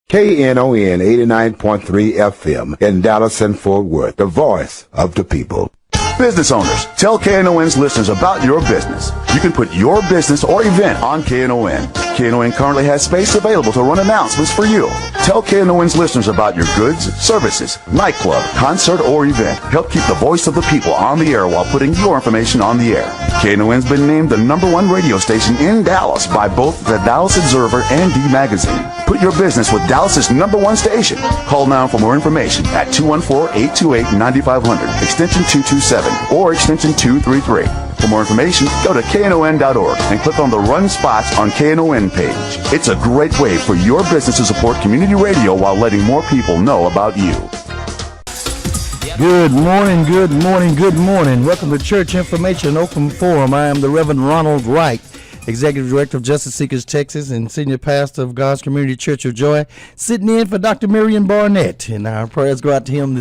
Knon 89.3 FM in Dallas and Fort Worth, the voice of the people. Business owners, tell KNON's listeners about your business. You can put your business or event on KNON. KNON currently has space available to run announcements for you. Tell KNON's listeners about your goods, services, nightclub, concert, or event. Help keep the voice of the people on the air while putting your information on the air. KNON's been named the #1 radio station in Dallas by both the Dallas Observer and D Magazine. Put your business with Dallas's #1 station. Call now for more information at 214-828-9500, extension 227, or extension 233. For more information, go to knon.org and click on the Run Spots on KNON page. It's a great way for your business to support community radio while letting more people know about you. Good morning, good morning, good morning. Welcome to Church Information Open Forum. I am the Reverend Ronald Wright, Executive Director of Justice Seekers Texas and Senior Pastor of God's Community Church of Joy, sitting in for Dr. Marion Barnett. And our prayers go out to him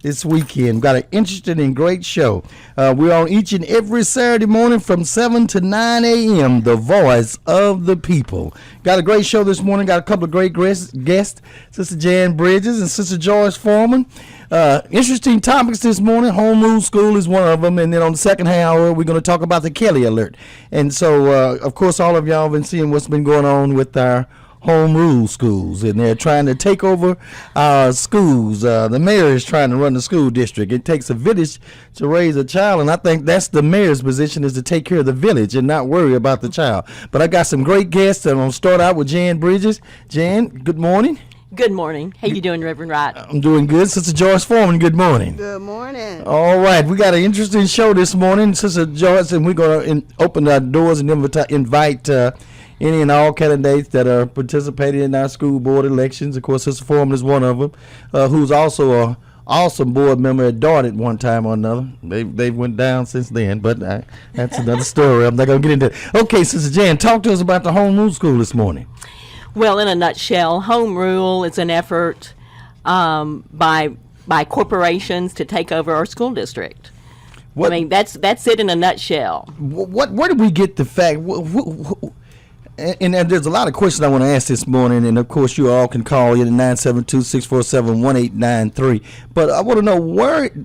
this weekend. Got an interesting and great show. We're on each and every Saturday morning from 7 to 9 a.m., the voice of the people. Got a great show this morning. Got a couple of great guests, Sister Jan Bridges and Sister Joyce Foreman. Interesting topics this morning. Home rule school is one of them, and then on the second hour we're going to talk about the Kelly Alert. And so of course all of y'all have been seeing what's been going on with our home rule schools, and they're trying to take over our schools. The mayor is trying to run the school district. It takes a village to raise a child, and I think that's the mayor's position, is to take care of the village and not worry about the child. But I got some great guests, and I'm going to start out with Jan Bridges. Jan, good morning. Good morning. How you doing, Reverend Wright? I'm doing good. Sister Joyce Foreman, good morning. Good morning. All right, we got an interesting show this morning, Sister Joyce, and we're going to open our doors and invite any and all candidates that are participating in our school board elections. Of course, Sister Foreman is one of them, who's also a awesome board member at Dart at one time or another. They went down since then, but that's another story. I'm not going to get into it. Okay, Sister Jan, talk to us about the home rule school this morning. Well, in a nutshell, home rule is an effort by corporations to take over our school district. I mean, that's it in a nutshell. Where did we get the fact? And there's a lot of questions I want to ask this morning, and of course you all can call in at 972-647-1893. But I want to know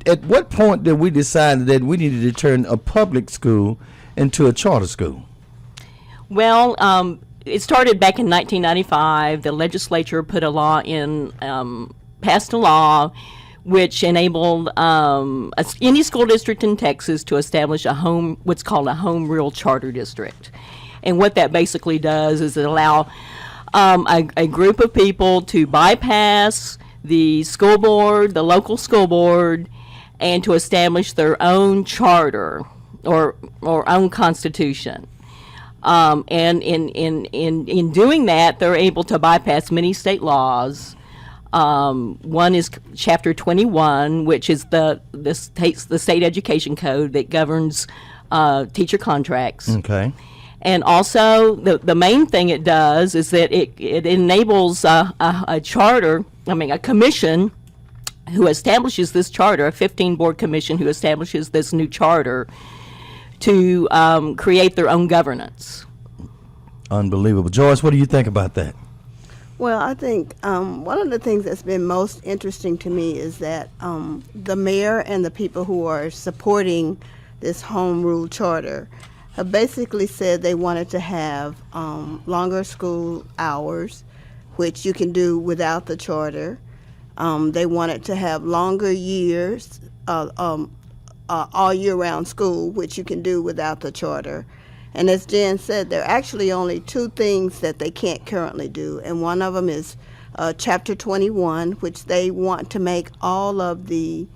at what point did we decide that we needed to turn a public school into a charter school? Well, it started back in 1995. The legislature put a law in, passed a law which enabled any school district in Texas to establish what's called a home rule charter district. And what that basically does is it allow a group of people to bypass the school board, the local school board, and to establish their own charter or own constitution. And in doing that, they're able to bypass many state laws. One is Chapter 21, which is the state education code that governs teacher contracts. Okay. And also, the main thing it does is that it enables a commission who establishes this charter, a 15-board commission who establishes this new charter, to create their own governance. Unbelievable. Joyce, what do you think about that? Well, I think one of the things that's been most interesting to me is that the mayor and the people who are supporting this home rule charter have basically said they wanted to have longer school hours, which you can do without the charter. They wanted to have longer years, all year-round school, which you can do without the charter. And as Jan said, there are actually only two things that they can't currently do, and one of them is Chapter 21, which they want to make all of the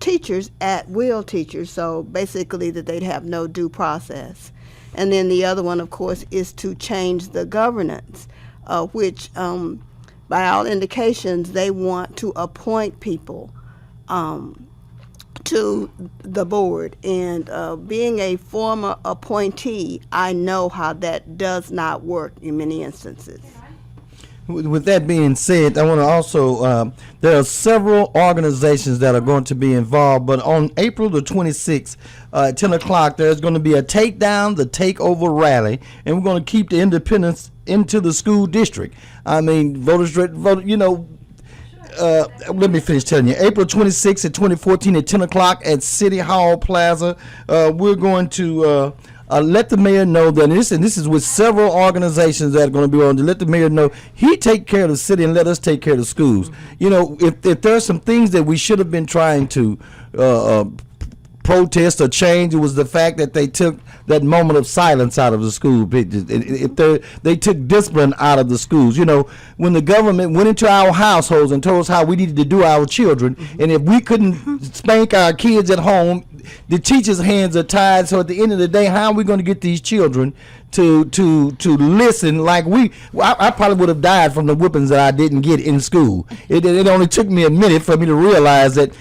teachers at-will teachers, so basically that they'd have no due process. And then the other one, of course, is to change the governance, which by all indications they want to appoint people to the board. And being a former appointee, I know how that does not work in many instances. With that being said, I want to also, there are several organizations that are going to be involved, but on April the 26th, at 10 o'clock, there's going to be a takedown, the takeover rally, and we're going to keep the independence into the school district. I mean, voters, you know, let me finish telling you. April 26th at 2014 at 10 o'clock at City Hall Plaza, we're going to let the mayor know that this is with several organizations that are going to be on to let the mayor know he take care of the city and let us take care of the schools. You know, if there are some things that we should have been trying to protest or change, it was the fact that they took that moment of silence out of the school. They took discipline out of the schools. You know, when the government went into our households and told us how we needed to do our children, and if we couldn't spank our kids at home, the teachers' hands are tied. So at the end of the day, how are we going to get these children to listen like I probably would have died from the whippings that I didn't get in school. It only took me a minute for me to realize that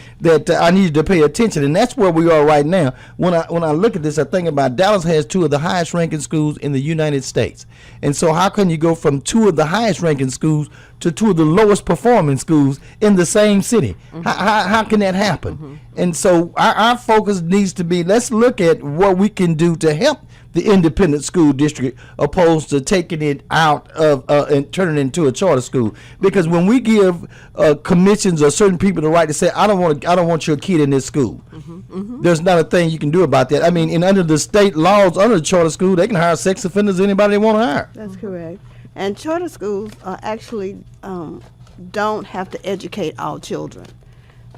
I needed to pay attention, and that's where we are right now. When I look at this, I think about Dallas has two of the highest ranking schools in the United States, and so how can you go from two of the highest ranking schools to two of the lowest performing schools in the same city? How can that happen? And so our focus needs to be, let's look at what we can do to help the independent school district, opposed to taking it out of and turning it into a charter school. Because when we give commissions or certain people the right to say, I don't want your kid in this school, there's not a thing you can do about that. I mean, and under the state laws, under the charter school, they can hire sex offenders, anybody they want to hire. That's correct. And charter schools actually don't have to educate all children.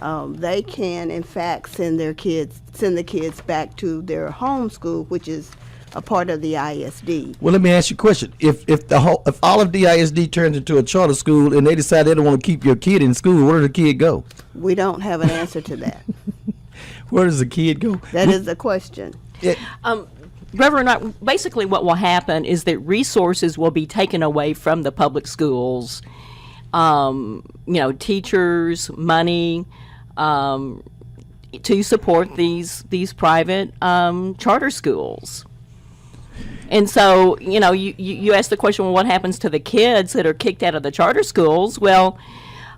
They can, in fact, send the kids back to their home school, which is a part of the ISD. Well, let me ask you a question. If all of the ISD turns into a charter school and they decide they don't want to keep your kid in school, where does the kid go? We don't have an answer to that. Where does the kid go? That is the question. Reverend, basically what will happen is that resources will be taken away from the public schools. Teachers, money, to support these private charter schools. And so, you asked the question, well, what happens to the kids that are kicked out of the charter schools? Well,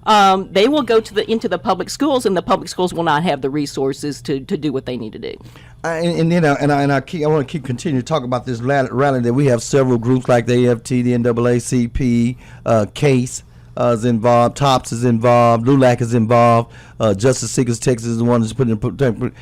they will go into the public schools, and the public schools will not have the resources to do what they need to do. I want to continue to talk about this rally that we have several groups like the AFT, the NAACP, CASE is involved, TOPS is involved, LULAC is involved, Justice Seekers Texas is the one that's putting.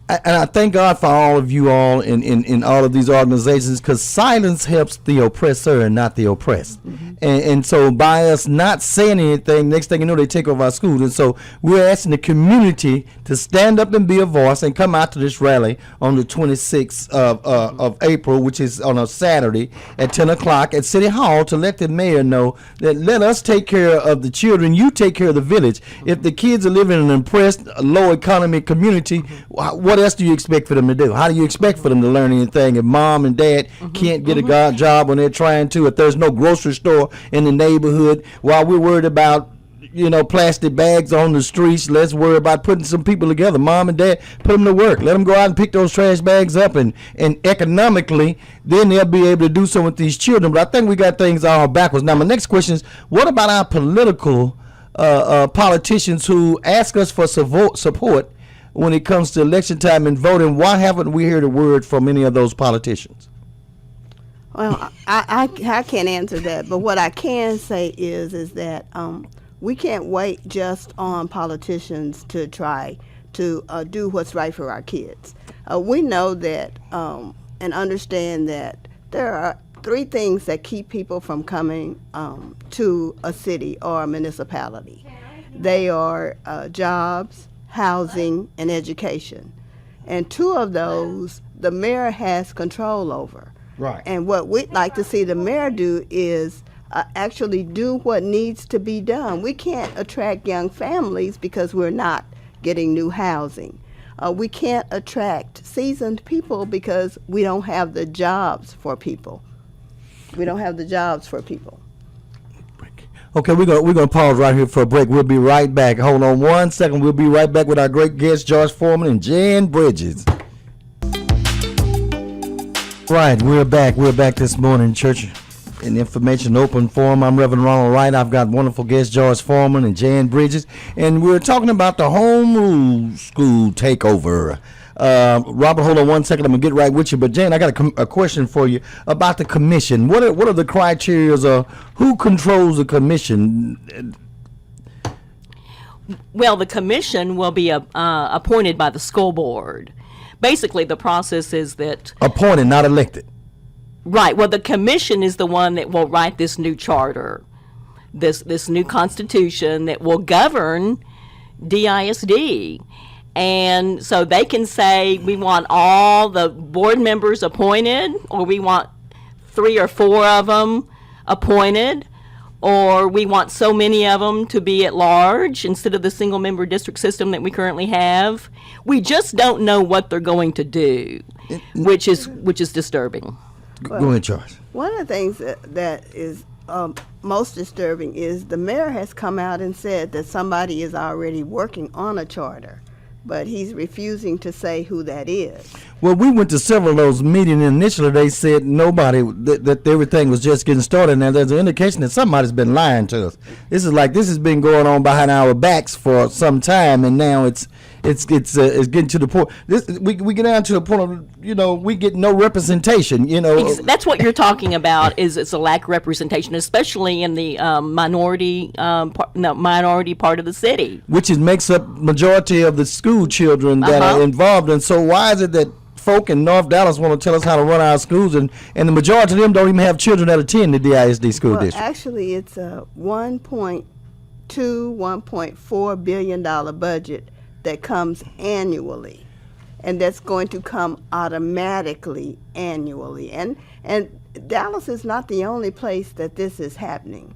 And I thank God for all of you all in all of these organizations, because silence helps the oppressor and not the oppressed. And so by us not saying anything, next thing you know, they take over our schools. And so we're asking the community to stand up and be a voice and come out to this rally on the 26th of April, which is on a Saturday at 10 o'clock at City Hall, to let the mayor know that let us take care of the children, you take care of the village. If the kids are living in an oppressed, low economy community, what else do you expect for them to do? How do you expect for them to learn anything if mom and dad can't get a job when they're trying to? If there's no grocery store in the neighborhood, while we're worried about plastic bags on the streets, let's worry about putting some people together. Mom and dad, put them to work. Let them go out and pick those trash bags up, and economically, then they'll be able to do something with these children. But I think we got things all backwards. Now, my next question is, what about our political politicians who ask us for support when it comes to election time and voting? Why haven't we heard a word from any of those politicians? Well, I can't answer that, but what I can say is that we can't wait just on politicians to try to do what's right for our kids. We know that and understand that there are three things that keep people from coming to a city or a municipality. They are jobs, housing, and education. And two of those, the mayor has control over. Right. And what we'd like to see the mayor do is actually do what needs to be done. We can't attract young families because we're not getting new housing. We can't attract seasoned people because we don't have the jobs for people. Okay, we're gonna pause right here for a break. We'll be right back. Hold on 1 second. We'll be right back with our great guests, George Foreman and Jan Bridges. Right, we're back. We're back this morning, church in Information Open Forum. I'm Reverend Ronald Wright. I've got wonderful guests George Foreman and Jan Bridges, and we're talking about the home rule school takeover. Robert, hold on one second. I'm gonna get right with you. But Jan, I got a question for you about the commission. What are the criteria? Who controls the commission? Well, the commission will be appointed by the school board. Basically, the process is that Appointed, not elected. Right. Well, the commission is the one that will write this new charter, this new constitution that will govern DISD. And so they can say we want all the board members appointed, or we want 3 or 4 of them appointed, or we want so many of them to be at large instead of the single member district system that we currently have. We just don't know what they're going to do, which is disturbing. Go ahead, Charles. One of the things that is most disturbing is the mayor has come out and said that somebody is already working on a charter, but he's refusing to say who that is. Well, we went to several of those meetings, and initially they said nobody, that everything was just getting started. Now, there's an indication that somebody's been lying to us. This has been going on behind our backs for some time, and now it's getting to the point. We get down to the point of, we get no representation, That's what you're talking about, is it's a lack of representation, especially in the minority part of the city. Which makes up majority of the school children that are involved. And so why is it that folk in North Dallas want to tell us how to run our schools, and the majority of them don't even have children that attend the DISD school district? Actually, it's a $1.4 billion budget that comes annually, and that's going to come automatically annually. And Dallas is not the only place that this is happening.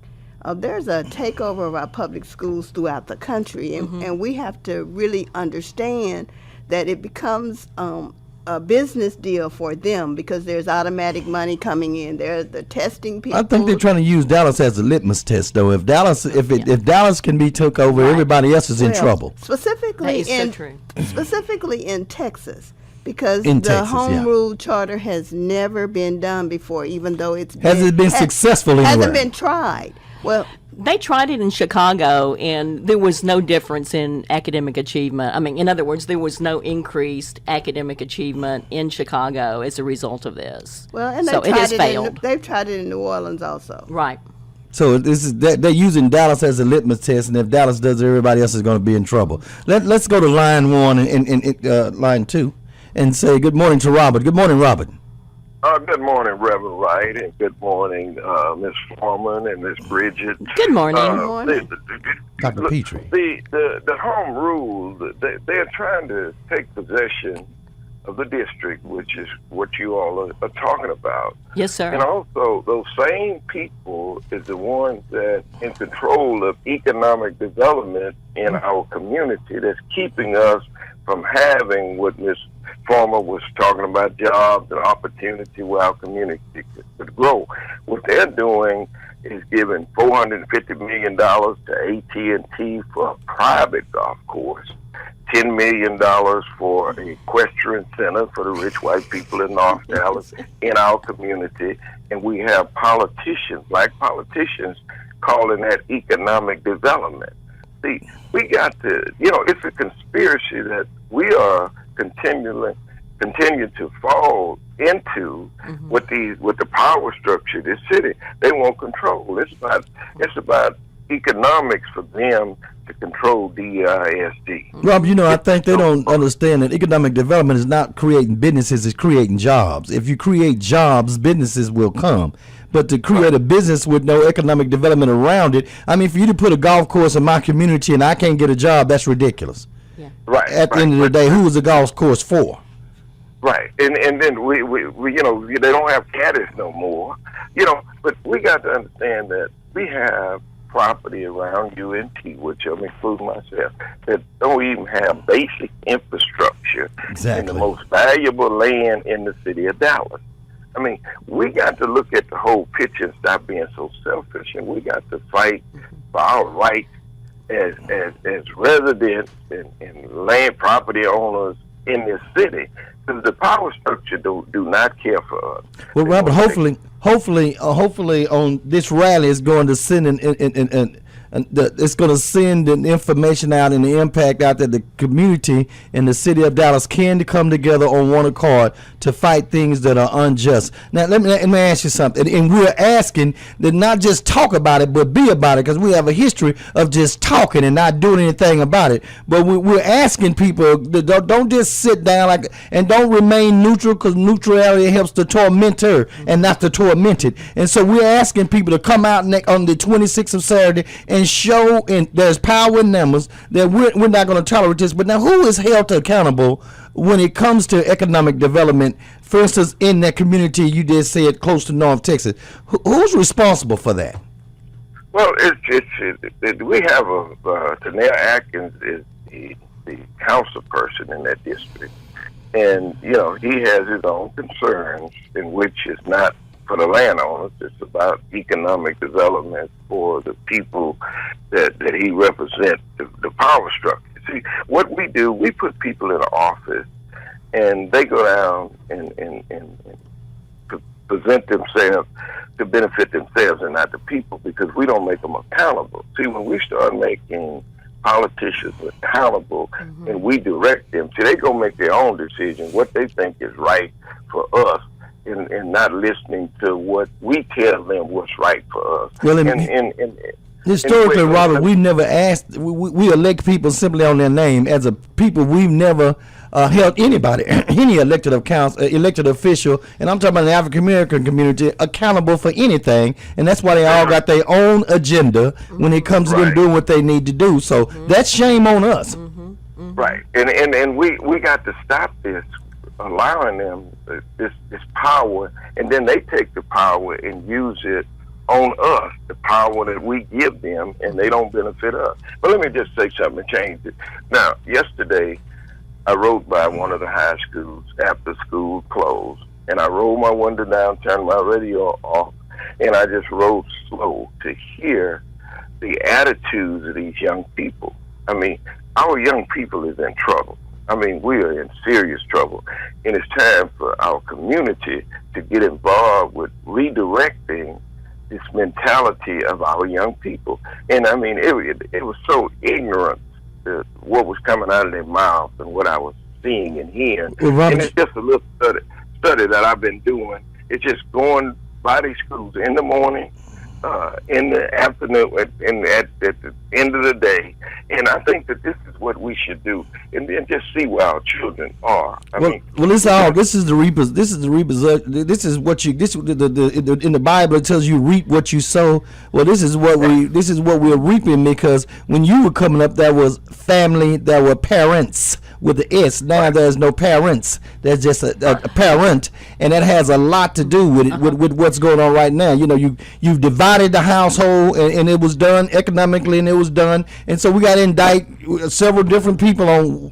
There's a takeover of our public schools throughout the country, and we have to really understand that it becomes a business deal for them because there's automatic money coming in. They're the testing people. I think they're trying to use Dallas as a litmus test, though. If Dallas can be took over, everybody else is in trouble. Specifically in Texas, because the home rule charter has never been done before, even though it's been successful anywhere. Hasn't been tried. Well, they tried it in Chicago, and there was no difference in academic achievement. I mean, in other words, there was no increased academic achievement in Chicago as a result of this. Well, and so it has failed. They've tried it in New Orleans also. Right. So they're using Dallas as a litmus test, and if Dallas does it, everybody else is going to be in trouble. Let's go to line 1 and line 2 and say good morning to Robert. Good morning, Robert. Good morning, Reverend Wright, and good morning, Ms. Foreman and Ms. Bridget. Good morning. Dr. Petrie. The home rule, they're trying to take possession of the district, which is what you all are talking about. Yes, sir. And also, those same people is the ones that in control of economic development in our community that's keeping us from having what Ms. Former was talking about, jobs and opportunity where our community could grow. What they're doing is giving $450 million to AT&T for a private golf course, $10 million for an equestrian center for the rich white people in North Dallas in our community, and we have black politicians, calling that economic development. See, we got to, it's a conspiracy that we are continue to fall into with the power structure of this city. They want control. It's about economics for them to control DISD. Rob, I think they don't understand that economic development is not creating businesses, it's creating jobs. If you create jobs, businesses will come. But to create a business with no economic development around it, I mean, for you to put a golf course in my community and I can't get a job, that's ridiculous. Yeah. Right. At the end of the day, who is the golf course for? Right, and then we they don't have caddies no more, But we got to understand that we have property around UNT, which I'm including myself, that don't even have basic infrastructure in the most valuable land in the city of Dallas. I mean, we got to look at the whole picture and stop being so selfish, and we got to fight for our rights as residents and land property owners in this city, because the power structure do not care for us. Well, Robert, hopefully on this rally is going to send it's going to send an information out and the impact out that the community in the city of Dallas can come together on one accord to fight things that are unjust. Now, let me ask you something. And we're asking that not just talk about it, but be about it, because we have a history of just talking and not doing anything about it. But we're asking people that don't just sit down and don't remain neutral, because neutrality helps the tormentor and not the tormented. And so we're asking people to come out on the 26th of Saturday and show, and there's power in numbers, that we're not going to tolerate this. But now, who is held accountable when it comes to economic development? For instance, in that community you just said close to North Texas, who's responsible for that? Well, we have Tanea Atkins is the council person in that district, and he has his own concerns, in which is not for the landowners. It's about economic development for the people that he represents, the power structure. See, what we do, we put people in office, and they go down and present themselves to benefit themselves and not the people, because we don't make them accountable. See, when we start making politicians accountable and we direct them, see, they go make their own decision, what they think is right for us, and not listening to what we tell them what's right for us. Well, historically, Robert, we've never asked. We elect people simply on their name. As a people, we've never held anybody, any elected official, and I'm talking about the African American community, accountable for anything. And that's why they all got their own agenda when it comes to them doing what they need to do. So that's shame on us. Right, and we got to stop this, allowing them this power, and then they take the power and use it on us, the power that we give them, and they don't benefit us. But let me just say something and change it. Now, yesterday, I rode by one of the high schools after school closed, and I rolled my window down, turned my radio off, and I just rode slow to hear the attitudes of these young people. I mean, our young people is in trouble. I mean, we are in serious trouble, and it's time for our community to get involved with redirecting this mentality of our young people. And I mean, it was so ignorant, what was coming out of their mouth and what I was seeing and hearing. Well, and it's just a little study that I've been doing. It's just going by these schools in the morning, in the afternoon, and at the end of the day. And I think that this is what we should do, and then just see where our children are. This is what you in the Bible it tells you reap what you sow. Well, this is what we're reaping, because when you were coming up, there was family, there were parents with the S. Now there's no parents. There's just a parent, and that has a lot to do with it, with what's going on right now. You've divided the household, and it was done economically, and it was done, and so we got to indict several different people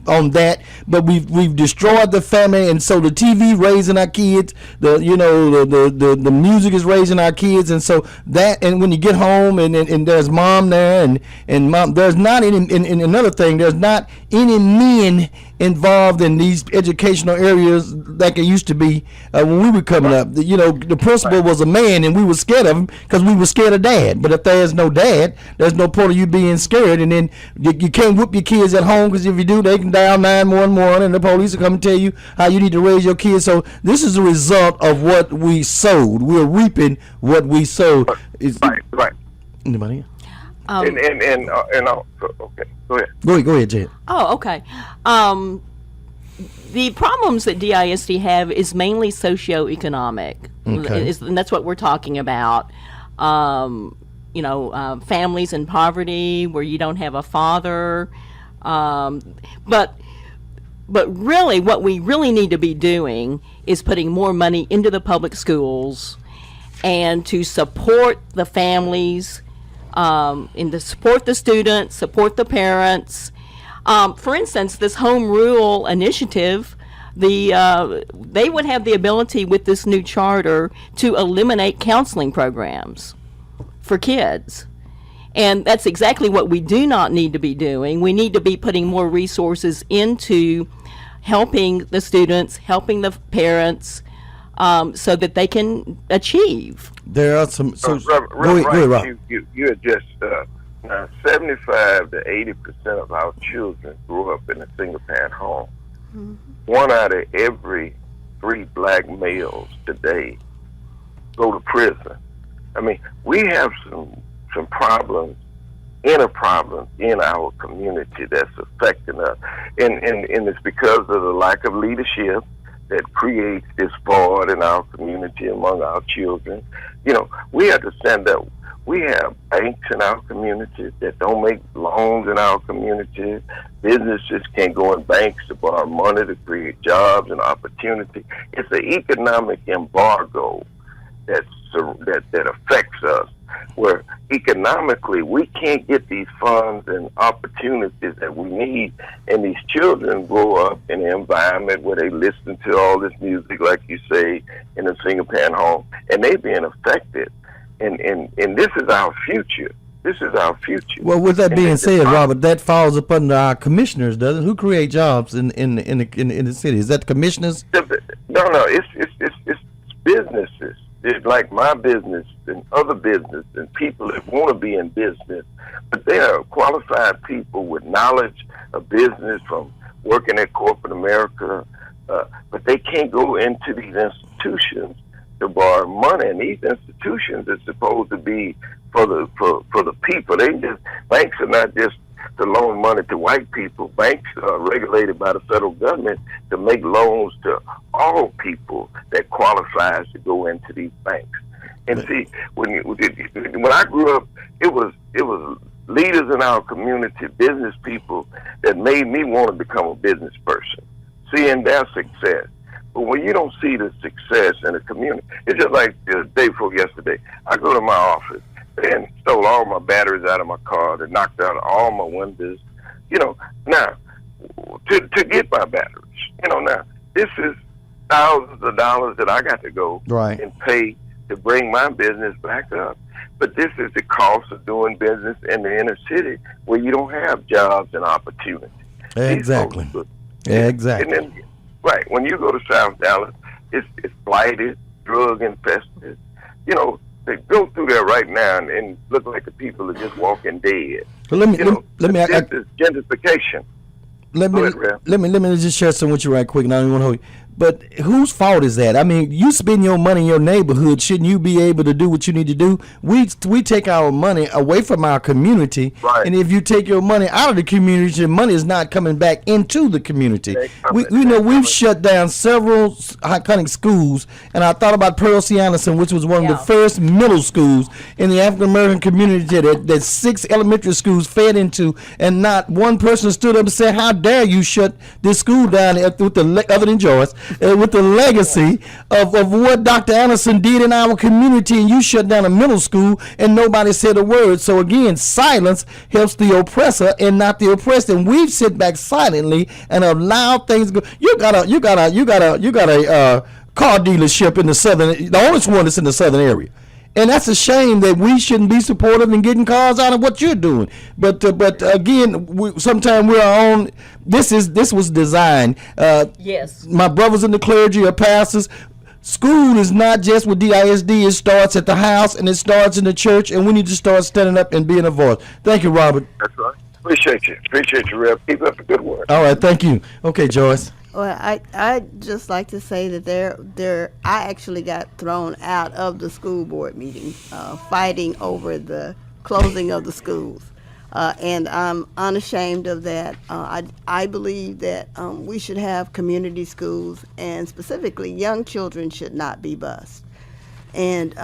on that. But we've destroyed the family, and so the TV raising our kids, the music is raising our kids, and so that, and when you get home and there's mom there, and mom, there's not any, and another thing, there's not any men involved in these educational areas like it used to be when we were coming up. The principal was a man, and we were scared of him because we were scared of dad. But if there's no dad, there's no point of you being scared. And then you can't whoop your kids at home, because if you do, they can dial 911 and the police will come and tell you how you need to raise your kids. So this is a result of what we sowed. We're reaping what we sowed. Right. Anybody? Okay, go ahead. Go ahead, Jed. Oh, okay. The problems that DISD have is mainly socioeconomic, and that's what we're talking about. Families in poverty where you don't have a father. But really, what we really need to be doing is putting more money into the public schools and to support the families, and to support the students, support the parents. For instance, this home rule initiative, they would have the ability with this new charter to eliminate counseling programs for kids. And that's exactly what we do not need to be doing. We need to be putting more resources into helping the students, helping the parents, so that they can achieve. There are some. So, go ahead, Rob. You had just 75 to 80% of our children grew up in a single parent home. Mm-hmm. 1 out of every 3 black males today go to prison. I mean, we have some problems, inner problems in our community that's affecting us, and it's because of the lack of leadership that creates this void in our community among our children. You know, we have to stand up. We have banks in our community that don't make loans in our community. Businesses can't go in banks to borrow money to create jobs and opportunity. It's an economic embargo that affects us, where economically we can't get these funds and opportunities that we need, and these children grow up in an environment where they listen to all this music, like you say, in a single parent home, and they being affected. And this is our future. This is our future. Well, with that being said, Robert, that falls upon our commissioners, doesn't it? Who create jobs in the city? Is that the commissioners? No, it's businesses. It's like my business and other business and people that want to be in business, but they are qualified people with knowledge of business from working at corporate America, but they can't go into these institutions to borrow money, and these institutions are supposed to be for the people. Banks are not just to loan money to white people. Banks are regulated by the federal government to make loans to all people that qualifies to go into these banks. And see, when I grew up, it was leaders in our community, business people, that made me want to become a business person, seeing their success. But when you don't see the success in the community, it's just like the day before yesterday. I go to my office and stole all my batteries out of my car. They knocked out all my windows. You know, now, to get my batteries, you know, now, this is thousands of dollars that I got to go and pay to bring my business back up. But this is the cost of doing business in the inner city where you don't have jobs and opportunity. Exactly. Exactly. And then, right, when you go to South Dallas, it's blighted, drug infested. You know, they go through there right now and look like the people are just walking dead. So let me gentrification. Let me just share some with you right quick, and I don't want to hold you. But whose fault is that? I mean, you spend your money in your neighborhood. Shouldn't you be able to do what you need to do? We take our money away from our community, and if you take your money out of the community, the money is not coming back into the community. We've shut down several iconic schools, and I thought about Pearl C. Anderson, which was one of the first middle schools in the African American community that 6 elementary schools fed into, and not one person stood up and said, "How dare you shut this school down?" Other than Joyce. With the legacy of what Dr. Anderson did in our community, and you shut down a middle school and nobody said a word. So again, silence helps the oppressor and not the oppressed. And we've sit back silently and allowed things to go. You got a car dealership in the the only one that's in the southern area. And that's a shame that we shouldn't be supportive in getting cars out of what you're doing. But again, sometimes we're on. This was designed. Yes. My brothers in the clergy are pastors. School is not just with DISD. It starts at the house and it starts in the church. And we need to start standing up and being a voice. Thank you, Robert. That's right. Appreciate you, Rev. Keep up the good work. All right. Thank you. Okay, Joyce. Well, I just like to say that I actually got thrown out of the school board meeting, fighting over the closing of the schools, and I'm unashamed of that. I believe that we should have community schools, and specifically young children should not be bused. And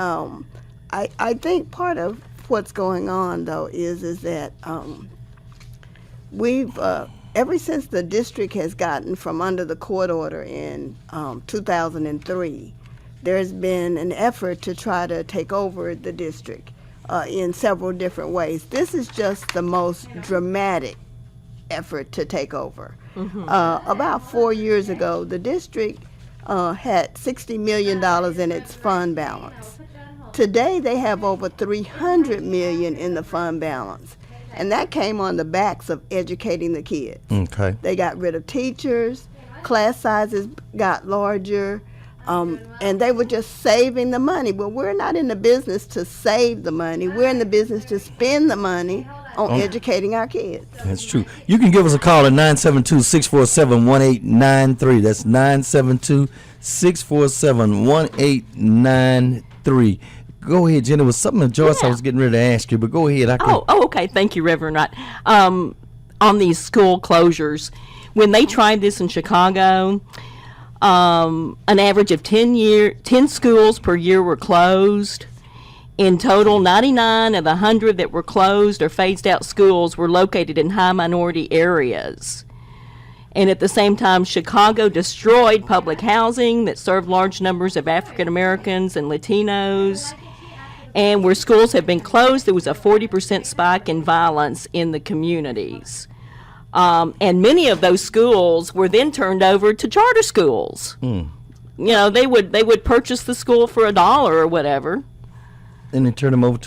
I think part of what's going on though is that we've ever since the district has gotten from under the court order in 2003, there's been an effort to try to take over the district in several different ways. This is just the most dramatic effort to take over. Mm-hmm. About 4 years ago, the district had $60 million in its fund balance. Today, they have over $300 million in the fund balance. And that came on the backs of educating the kids. Okay. They got rid of teachers. class sizes got larger, and they were just saving the money. Well, we're not in the business to save the money. We're in the business to spend the money on educating our kids. That's true. You can give us a call at 972-647-1893. That's 972-647-1893. Go ahead, Jenny. It was something, Joyce, I was getting ready to ask you, but go ahead. Okay. Thank you, Reverend Wright. On these school closures, when they tried this in Chicago, an average of 10 schools per year were closed. In total, 99 of the 100 that were closed or phased out schools were located in high minority areas. And at the same time, Chicago destroyed public housing that served large numbers of African Americans and Latinos. And where schools have been closed, there was a 40% spike in violence in the communities. And many of those schools were then turned over to charter schools. You know, they would purchase the school for $1 or whatever. And then turn over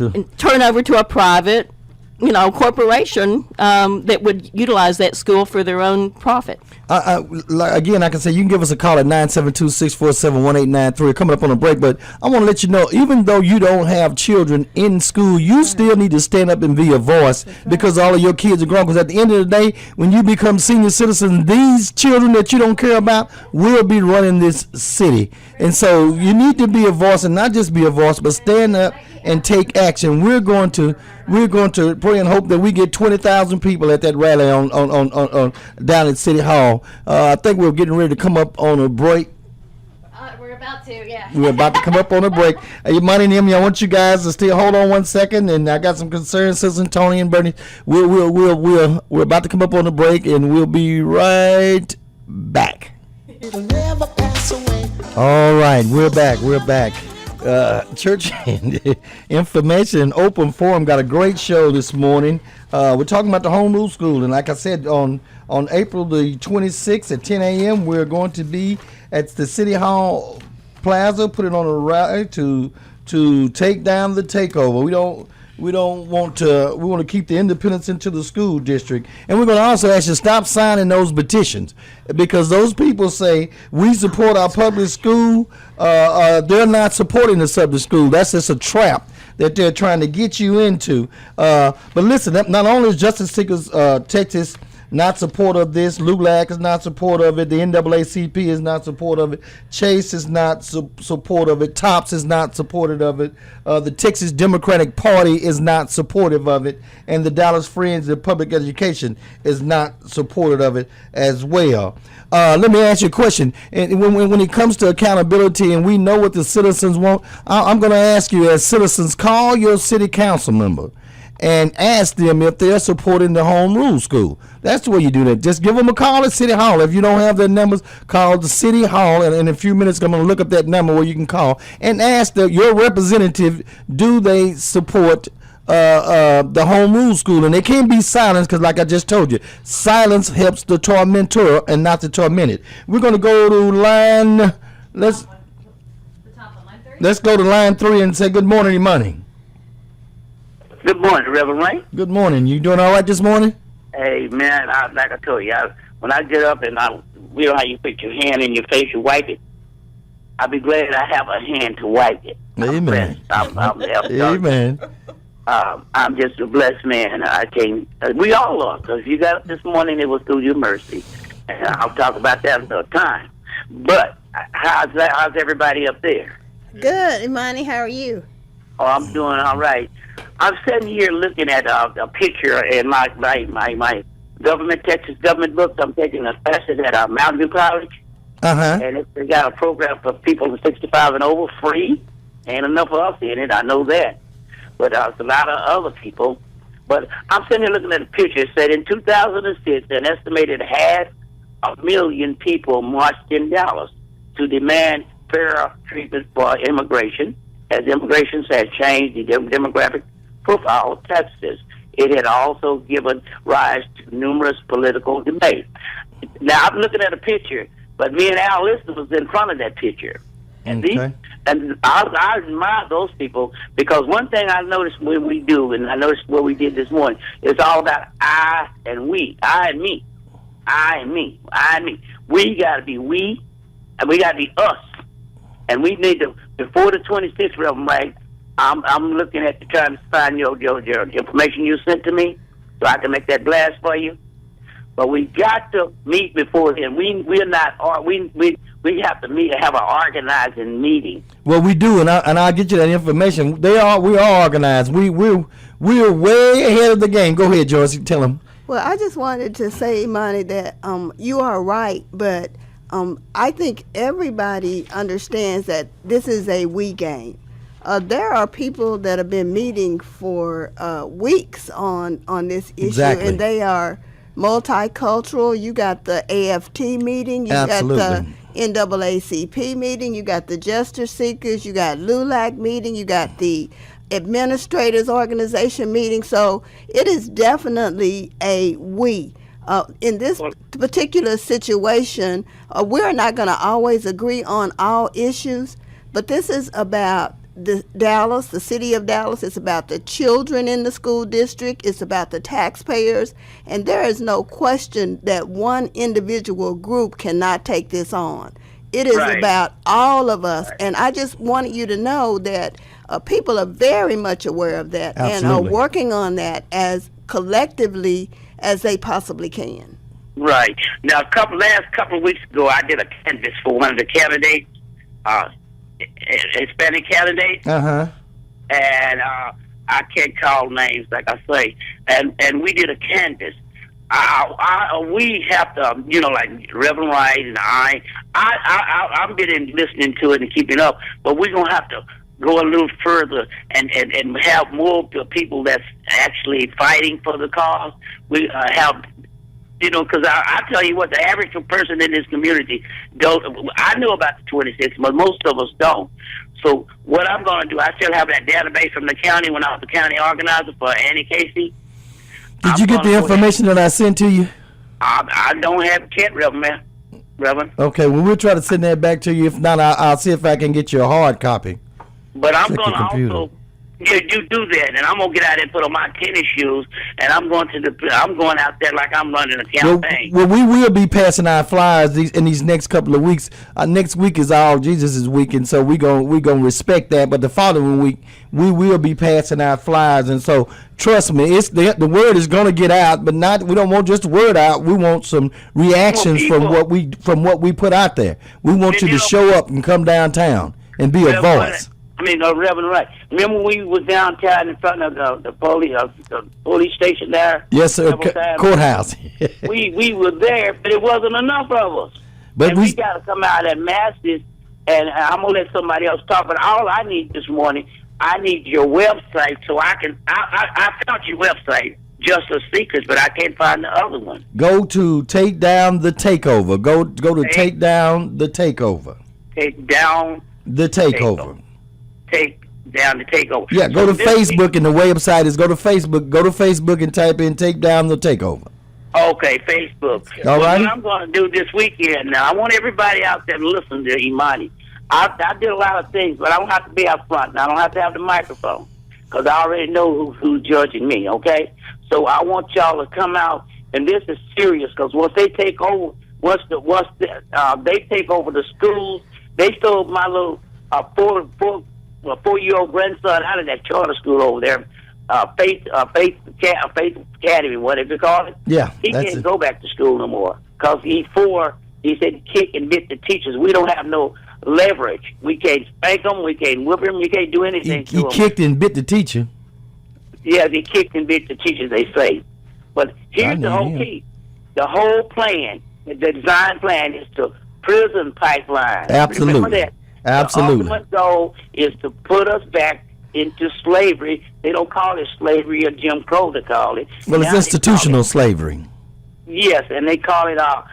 to a private, corporation that would utilize that school for their own profit. Again, I can say you can give us a call at 972-647-1893. Coming up on a break, but I want to let you know, even though you don't have children in school, you still need to stand up and be a voice because all of your kids are grown. Because at the end of the day, when you become senior citizens, these children that you don't care about will be running this city. And so you need to be a voice, and not just be a voice, but stand up and take action. We're going to pray and hope that we get 20,000 people at that rally on down at City Hall. I think we're getting ready to come up on a break. We're about to, yeah. We're about to come up on a break. Hey, Money and Emmy, I want you guys to still hold on 1 second, and I got some concerns, Susan, Tony, and Bernie. We're about to come up on a break, and we'll be right back. It'll never pass away. All right, we're back. Church Information Open Forum got a great show this morning. We're talking about the home rule school, and like I said, on April the 26th at 10 a.m., we're going to be at the City Hall Plaza, putting on a rally to take down the takeover. We want to keep the independence into the school district, and we're going to also ask you to stop signing those petitions, because those people say we support our public school. They're not supporting the public school. That's just a trap that they're trying to get you into. But listen, not only is Justice Seekers Texas not supportive of this, LULAC is not supportive of it, the NAACP is not supportive of it, Chase is not supportive of it, TOPS is not supportive of it, the Texas Democratic Party is not supportive of it, and the Dallas Friends of Public Education is not supportive of it as well. Let me ask you a question. And when it comes to accountability, and we know what the citizens want, I'm going to ask you, as citizens, call your city council member and ask them if they're supporting the home rule school. That's the way you do that. Just give them a call at City Hall. If you don't have their numbers, call the City Hall, and in a few minutes I'm going to look up that number where you can call and ask your representative, do they support the home rule school? And they can't be silenced, because like I just told you, silence helps the tormentor and not the tormented. We're going to go to line, let's go to line 3 and say good morning, Imani. Good morning, Reverend Wright. Good morning. You doing all right this morning? Hey, man, like I told you, when I get up and you know how you put your hand in your face, you wipe it, I'll be glad I have a hand to wipe it. Amen. Amen. I'm just a blessed man. We all are, because you got up this morning, it was through your mercy. And I'll talk about that another time. But how's everybody up there? Good, Imani. How are you? Oh, I'm doing all right. I'm sitting here looking at a picture in my government, Texas government books. I'm taking a class at Mountain View College. And they got a program for people 65 and over, free. Ain't enough of us in it, I know that. But there's a lot of other people. But I'm sitting here looking at a picture. It said in 2006, an estimated 500,000 people marched in Dallas to demand fair treatment for immigration, as immigration has changed the demographic profile of Texas. It had also given rise to numerous political debates. Now, I'm looking at a picture, but me and Al Lister was in front of that picture. And I admire those people, because one thing I noticed when we do, and I noticed what we did this morning, it's all about I and we, I and me, I and me, I and me. We got to be we, and we got to be us. And we need to, before the 26th, Reverend Wright, I'm looking at trying to find your information you sent to me so I can make that blast for you. But we got to meet before then. We have to meet and have an organizing meeting. Well, we do, and I'll get you that information. We are organized. We're way ahead of the game. Go ahead, Joyce. Tell them. Well, I just wanted to say, Imani, that you are right, but I think everybody understands that this is a we game. There are people that have been meeting for weeks on this issue, Exactly. and they are multicultural. You got the AFT meeting, you Absolutely. got the NAACP meeting, you got the Justice Seekers, you got LULAC meeting, you got the Administrators Organization meeting. So it is definitely a we. In this particular situation, we're not going to always agree on all issues, but this is about Dallas, the city of Dallas. It's about the children in the school district. It's about the taxpayers. And there is no question that one individual group cannot take this on. It is about all of us. And I just wanted you to know that people are very much aware of that. Absolutely. And are working on that as collectively as they possibly can. Right. Now, last couple of weeks ago, I did a canvass for one of the candidates, Hispanic candidates. Uh-huh. And I can't call names, like I say. And we did a canvass. We have to, like Reverend Wright and I've been listening to it and keeping up, but we're going to have to go a little further and have more people that's actually fighting for the cause. We have, because I tell you what, the average person in this community I know about the 26, but most of us don't. So what I'm going to do, I still have that database from the county when I was the county organizer for Annie Casey. Did you get the information that I sent to you? I don't have it yet, Reverend. Okay, well, we'll try to send that back to you. If not, I'll see if I can get you a hard copy. But I'm Check going your to computer. also you do that, and I'm going to get out there and put on my tennis shoes, and I'm going out there like I'm running a campaign. Well, we will be passing our flyers in these next couple of weeks. Next week is All Jesus' week, and so we gonna respect that. But the following week, we will be passing our flyers, and so trust me, it's the word is gonna get out. But we don't want just the word out. We want some reactions from what we put out there. We want you to show up and come downtown and be a voice. Reverend Wright. Remember we was downtown in front of the police station there? Yes, sir. Courthouse. we were there, but it wasn't enough of us. But we got to come out at masses, and I'm gonna let somebody else talk. But all I need this morning, I need your website so I can. I found your website, Justice Seekers, but I can't find the other one. Go to Take Down the Takeover. Go to Take Down the Takeover. Take down the takeover. Take down the takeover. Yeah, go to Facebook, and the website is go to Facebook and type in Take Down the Takeover. Okay, Facebook. All right. What I'm going to do this weekend now, I want everybody out there to listen to Imani. I did a lot of things, but I don't have to be out front. And I don't have to have the microphone because I already know who's judging me, okay? So I want y'all to come out, and this is serious because once they take over, they take over the schools, they stole my little 4-year-old grandson out of that charter school over there, Faith Academy, whatever you call it. Yeah, he can't go back to school no more because he's 4. He said kick and bit the teachers. We don't have no leverage. We can't spank them. We can't whip them. We can't do anything to them. He kicked and bit the teacher. Yeah, they kicked and bit the teachers, they say. But here's the whole key. The whole plan, the design plan is to prison pipeline. Absolutely. Remember that? Absolutely. The ultimate goal is to put us back into slavery. They don't call it slavery or Jim Crow, they call it. Well, it's institutional slavery. Yes, and they call it tough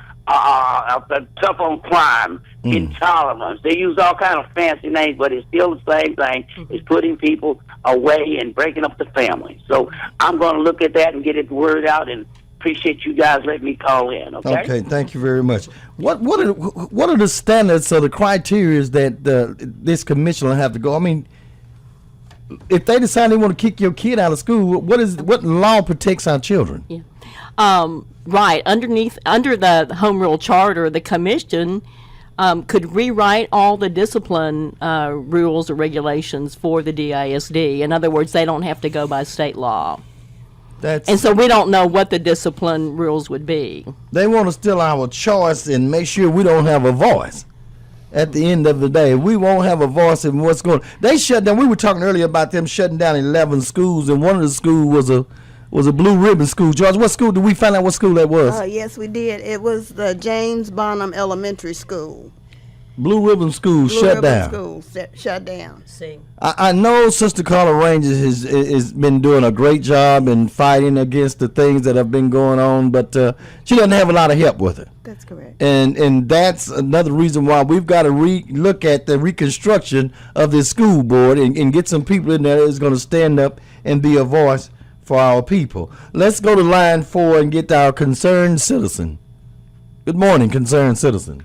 on crime, intolerance. They use all kind of fancy names, but it's still the same thing. It's putting people away and breaking up the family. So I'm going to look at that and get it word out, and appreciate you guys letting me call in. Okay. Okay. Thank you very much. What are the standards or the criteria that this commission will have to go? I mean, if they decide they want to kick your kid out of school, what law protects our children? Yeah. Right, under the Home Rule Charter, the commission could rewrite all the discipline rules or regulations for the DISD. In other words, they don't have to go by state law. And so we don't know what the discipline rules would be. They want to steal our choice and make sure we don't have a voice. At the end of the day, we won't have a voice in what's going on. They shut down. We were talking earlier about them shutting down 11 schools, and one of the schools was a blue ribbon school. George, what school? Did we find out what school that was? Yes, we did. It was the James Bonham Elementary School. Blue ribbon school shut down. School shut down. See, I know Sister Carla Rangers has been doing a great job in fighting against the things that have been going on, but she doesn't have a lot of help with it. That's correct. And that's another reason why we've got to look at the reconstruction of this school board and get some people in there that's going to stand up and be a voice for our people. Let's go to line 4 and get our concerned citizen. Good morning, concerned citizen.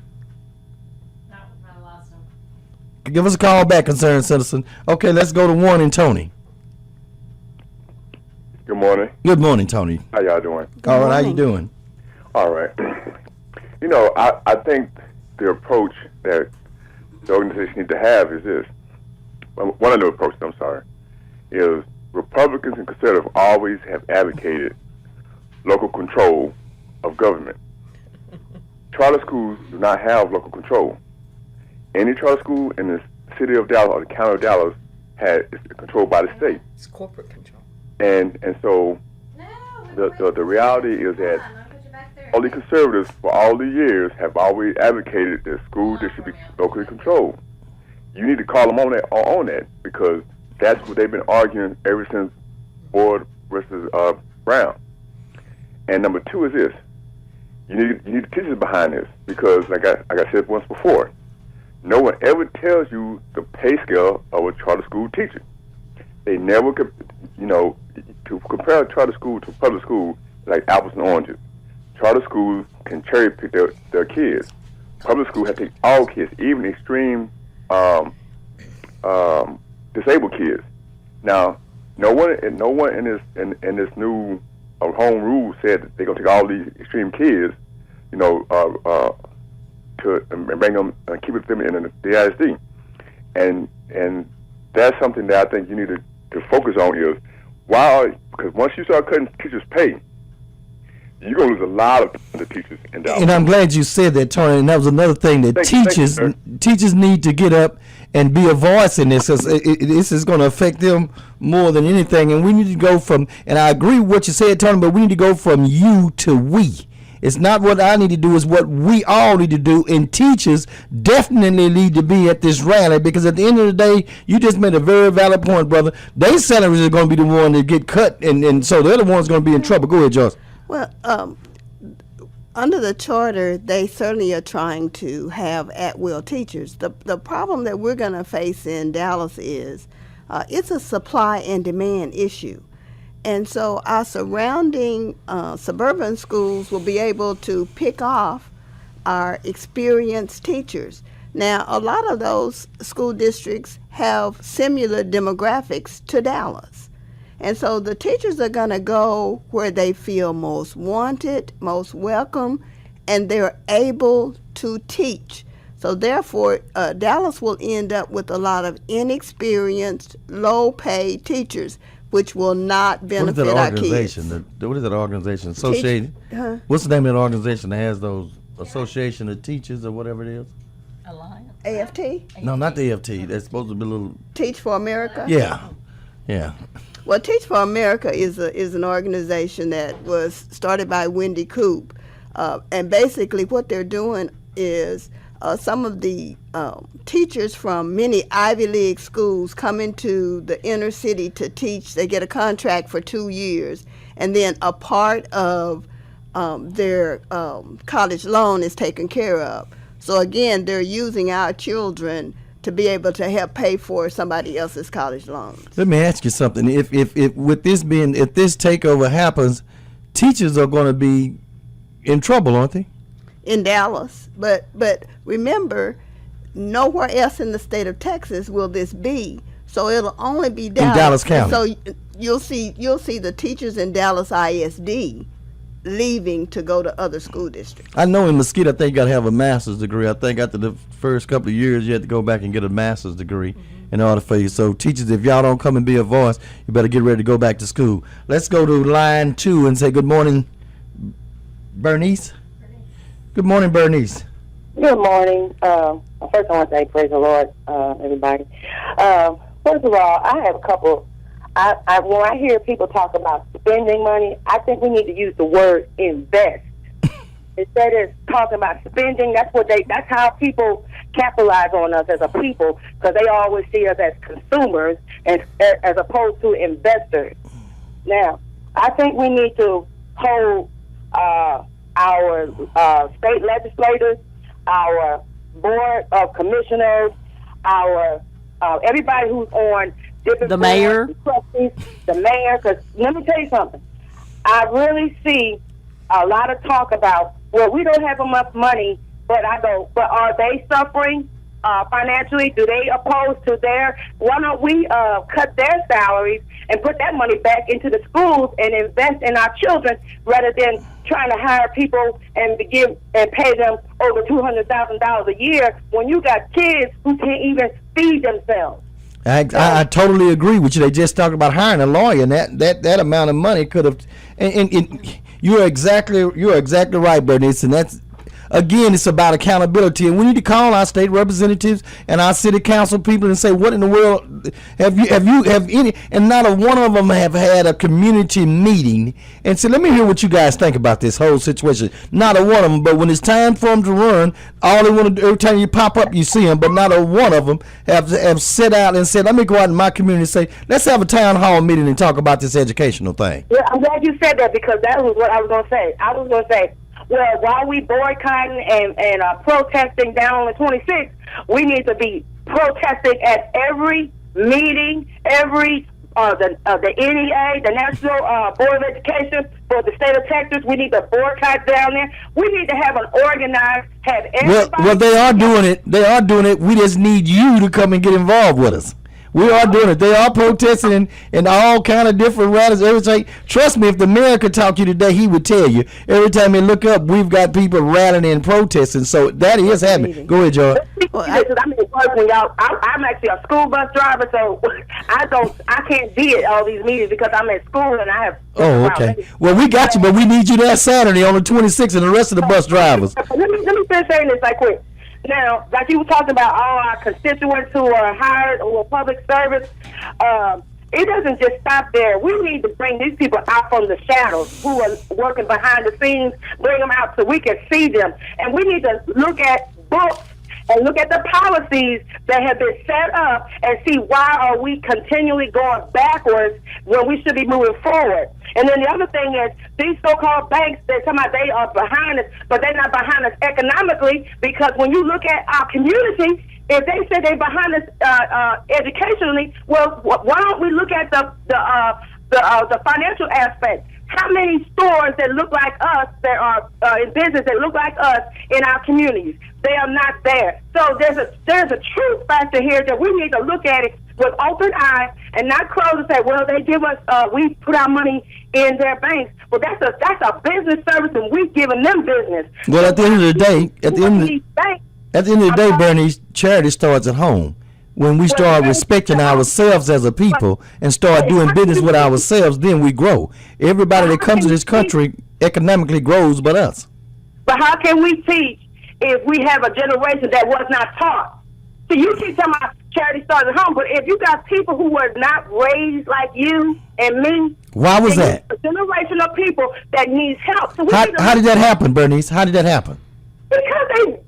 Give us a call back, concerned citizen. Okay, let's go to Warning Tony. Good morning. Good morning, Tony. How y'all doing? All right, how you doing? All right. You know, I think the approach that the organization need to have is this. One of the approaches, I'm sorry, is Republicans and conservatives always have advocated local control of government. Charter schools do not have local control. Any charter school in the city of Dallas or the county of Dallas is controlled by the state. it's corporate control. And so the reality is that all the conservatives for all the years have always advocated that school district be locally controlled. You need to call them on that because that's what they've been arguing ever since Board versus Brown. And number 2 is this: you need teachers behind this because, like I said once before, no one ever tells you the pay scale of a charter school teacher. They never, to compare a charter school to a public school, like apples and oranges. Charter schools can cherry pick their kids. Public school has to take all kids, even extreme disabled kids. Now, no one in this new home rule said that they're gonna take all these extreme kids, to bring them and keep them in the ISD, and that's something that I think you need to focus on is because once you start cutting teachers' pay, you're gonna lose a lot of the teachers in Dallas. And I'm glad you said that, Tony. And that was another thing that teachers need to get up and be a voice in this. This is going to affect them more than anything. And we need to go from. And I agree with what you said, Tony. But we need to go from you to we. It's not what I need to do, it's what we all need to do. And teachers definitely need to be at this rally because at the end of the day, you just made a very valid point, brother. Their salaries are going to be the one that get cut, and so the other one's going to be in trouble. Go ahead, Josh. Well, under the charter, they certainly are trying to have at-will teachers. The problem that we're going to face in Dallas is it's a supply and demand issue. And so our surrounding suburban schools will be able to pick off our experienced teachers. Now, a lot of those school districts have similar demographics to Dallas. And so the teachers are going to go where they feel most wanted, most welcome, and they're able to teach. So therefore, Dallas will end up with a lot of inexperienced, low-paid teachers, which will not benefit our kids. What is that organization? Associated? What's the name of that organization that has those association of teachers or whatever it is? Alliance. AFT? No, not the AFT. That's supposed to be a little. Teach for America? Yeah. Well, Teach for America is an organization that was started by Wendy Coop. And basically what they're doing is some of the teachers from many Ivy League schools come into the inner city to teach. They get a contract for 2 years, and then a part of their college loan is taken care of. So again, they're using our children to be able to help pay for somebody else's college loans. Let me ask you something. If with this if this takeover happens, teachers are going to be in trouble, aren't they? In Dallas, but remember, nowhere else in the state of Texas will this be. So it'll only be Dallas. In Dallas County. So you'll see the teachers in Dallas ISD leaving to go to other school districts. I know in Mesquite, I think you got to have a master's degree. I think after the first couple of years, you have to go back and get a master's degree in order for you. So teachers, if y'all don't come and be a voice, you better get ready to go back to school. Let's go to line 2 and say good morning, Bernice. Good morning, Bernice. Good morning. First, I want to say praise the Lord, everybody. First of all, I have a couple. When I hear people talk about spending money, I think we need to use the word invest instead of talking about spending. That's how people capitalize on us as a people, because they always see us as consumers and as opposed to investors. Now, I think we need to hold our state legislators, our board of commissioners, our everybody who's on different the mayor, trustees, the mayor. Because let me tell you something, I really see a lot of talk about, well, we don't have enough money, but are they suffering financially? Do they oppose to why don't we cut their salaries and put that money back into the schools and invest in our children rather than trying to hire people and pay them over $200,000 a year when you got kids who can't even feed themselves? I totally agree with you. They just talked about hiring a lawyer, and that amount of money could have. And you're exactly right, Bernice. And that's, again, it's about accountability, and we need to call our state representatives and our city council people and say, what in the world have any? And not a one of them have had a community meeting and said, let me hear what you guys think about this whole situation. Not a one of them, but when it's time for them to run, all they want to do, every time you pop up, you see them, but not a one of them have set out and said, let me go out in my community and say, let's have a town hall meeting and talk about this educational thing. Yeah, I'm glad you said that, because that was what I was going to say. I was going to say, well, while we boycotting and protesting down on the 26th, we need to be protesting at every meeting, every the NEA, the National Board of Education for the state of Texas. We need to boycott down there. We need to have an organized, have everybody. Well, they are doing it. They are doing it. We just need you to come and get involved with us. We are doing it. They are protesting in all kind of different rallies. Everything. Trust me, if the mayor could talk to you today, he would tell you. Every time you look up, we've got people rallying and protesting. So that is happening. Go ahead, Joy. I'm actually a school bus driver, so I can't be at all these meetings because I'm at school and I have. Oh, okay. Well, we got you, but we need you there Saturday on the 26th and the rest of the bus drivers. Let me finish saying this right quick. Now, like you were talking about all our constituents who are hired or public service, it doesn't just stop there. We need to bring these people out from the shadows who are working behind the scenes, bring them out so we can see them. And we need to look at books and look at the policies that have been set up and see why are we continually going backwards when we should be moving forward. And then the other thing is these so-called banks, they are behind us, but they're not behind us economically, because when you look at our community, if they say they're behind us educationally, well, why don't we look at the financial aspect? How many stores that look like us, that are in business that look like us in our communities? They are not there. So there's a truth factor here that we need to look at it with open eyes and not close and say, well, they give us, we put our money in their banks. Well, that's a business service, and we've given them business. Well, at the end of the day, at the end of the day, Bernie, charity starts at home. When we start respecting ourselves as a people and start doing business with ourselves, then we grow. Everybody that comes to this country economically grows but us. But how can we teach if we have a generation that was not taught? So you keep talking about charity starts at home, but if you got people who were not raised like you and me. Why was that? A generation of people that needs help. So how did that happen, Bernice? How did that happen? Because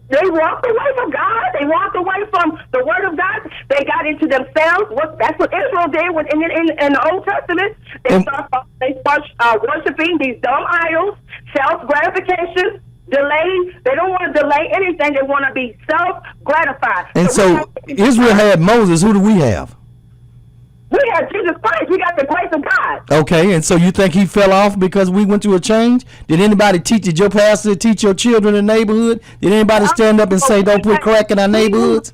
they walked away from God. They walked away from the Word of God. They got into themselves. That's what Israel did in the Old Testament. They start worshiping these dumb idols, self-gratification, delay. They don't want to delay anything. They want to be self-gratified. And so Israel had Moses. Who do we have? We have Jesus Christ. We got the grace of God. Okay, and so you think he fell off because we went through a change? Did anybody did your pastor teach your children in the neighborhood? Did anybody stand up and say, don't put crack in our neighborhoods?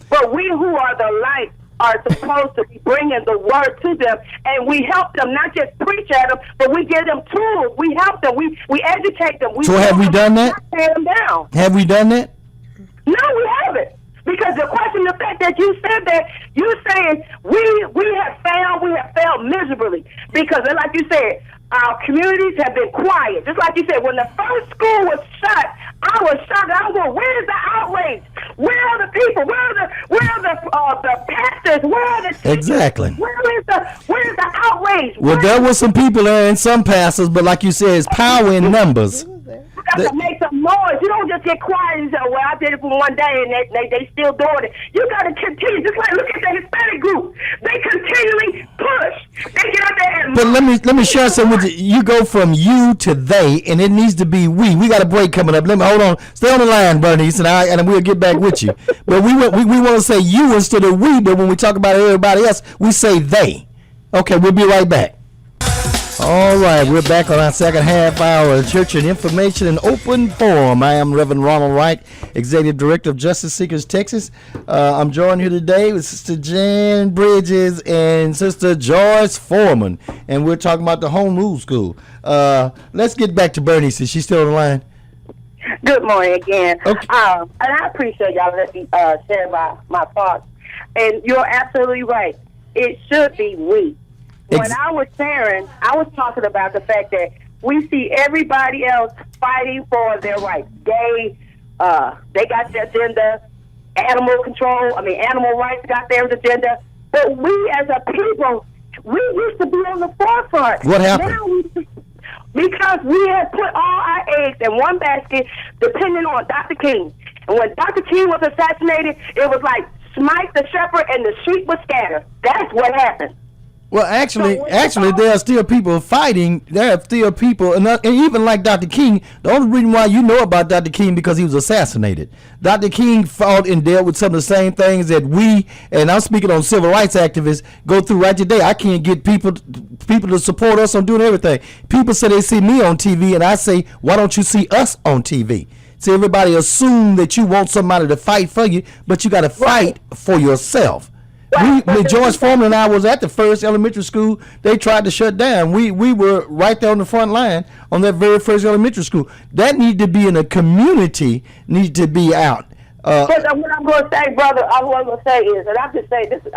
But we who are the light are supposed to be bringing the word to them, and we help them, not just preach at them, but we give them tools. We help them. We educate them. So have we done that? Tear them down. Have we done that? No, we haven't. Because the fact that you said that, you're saying we have failed miserably. Because like you said, our communities have been quiet. Just like you said, when the first school was shut, I was shocked. I was going, where's the outrage? Where are the people? Where are the pastors? Where are the teachers? Exactly. Where's the outrage? Well, there were some people there and some pastors, but like you said, it's power in numbers. You got to make some noise. You don't just get quiet and say, well, I did it for one day and they still doing it. You got to continue. Just like look at the Hispanic group. They continually push. They get out there and... But let me share something with you. You go from you to they, and it needs to be we. We got a break coming up. Let me hold on. Stay on the line, Bernice, and we'll get back with you. But we want to say you instead of we, but when we talk about everybody else, we say they. Okay, we'll be right back. All right, we're back on our second half hour of Church and Information and Open Forum. I am Reverend Ronald Wright, Executive Director of Justice Seekers Texas. I'm joined here today with Sister Jan Bridges and Sister Joyce Foreman, and we're talking about the Home Rule School. Let's get back to Bernice. Is she still on the line? Good morning again. Okay. And I appreciate y'all letting me share my thoughts. And you're absolutely right. It should be we. When I was sharing, I was talking about the fact that we see everybody else fighting for their rights. They got their agenda. Animal rights got their agenda. But we as a people, we used to be on the forefront. What happened? Now because we had put all our eggs in one basket, depending on Dr. King. And when Dr. King was assassinated, it was like Smite the shepherd and the sheep were scattered. That's what happened. Well, actually, there are still people fighting. There are still people, and even like Dr. King, the only reason why you know about Dr. King because he was assassinated. Dr. King fought and dealt with some of the same things that we, and I'm speaking on civil rights activists, go through right today. I can't get people to support us on doing everything. People say they see me on TV, and I say, why don't you see us on TV? See, everybody assume that you want somebody to fight for you, but you got to fight for yourself. When George Foreman and I was at the first elementary school, they tried to shut down. We were right there on the front line on that very first elementary school. That need to be in a community, need to be out. But what I'm going to say, brother, what I'm going to say is, and I'm just saying this. We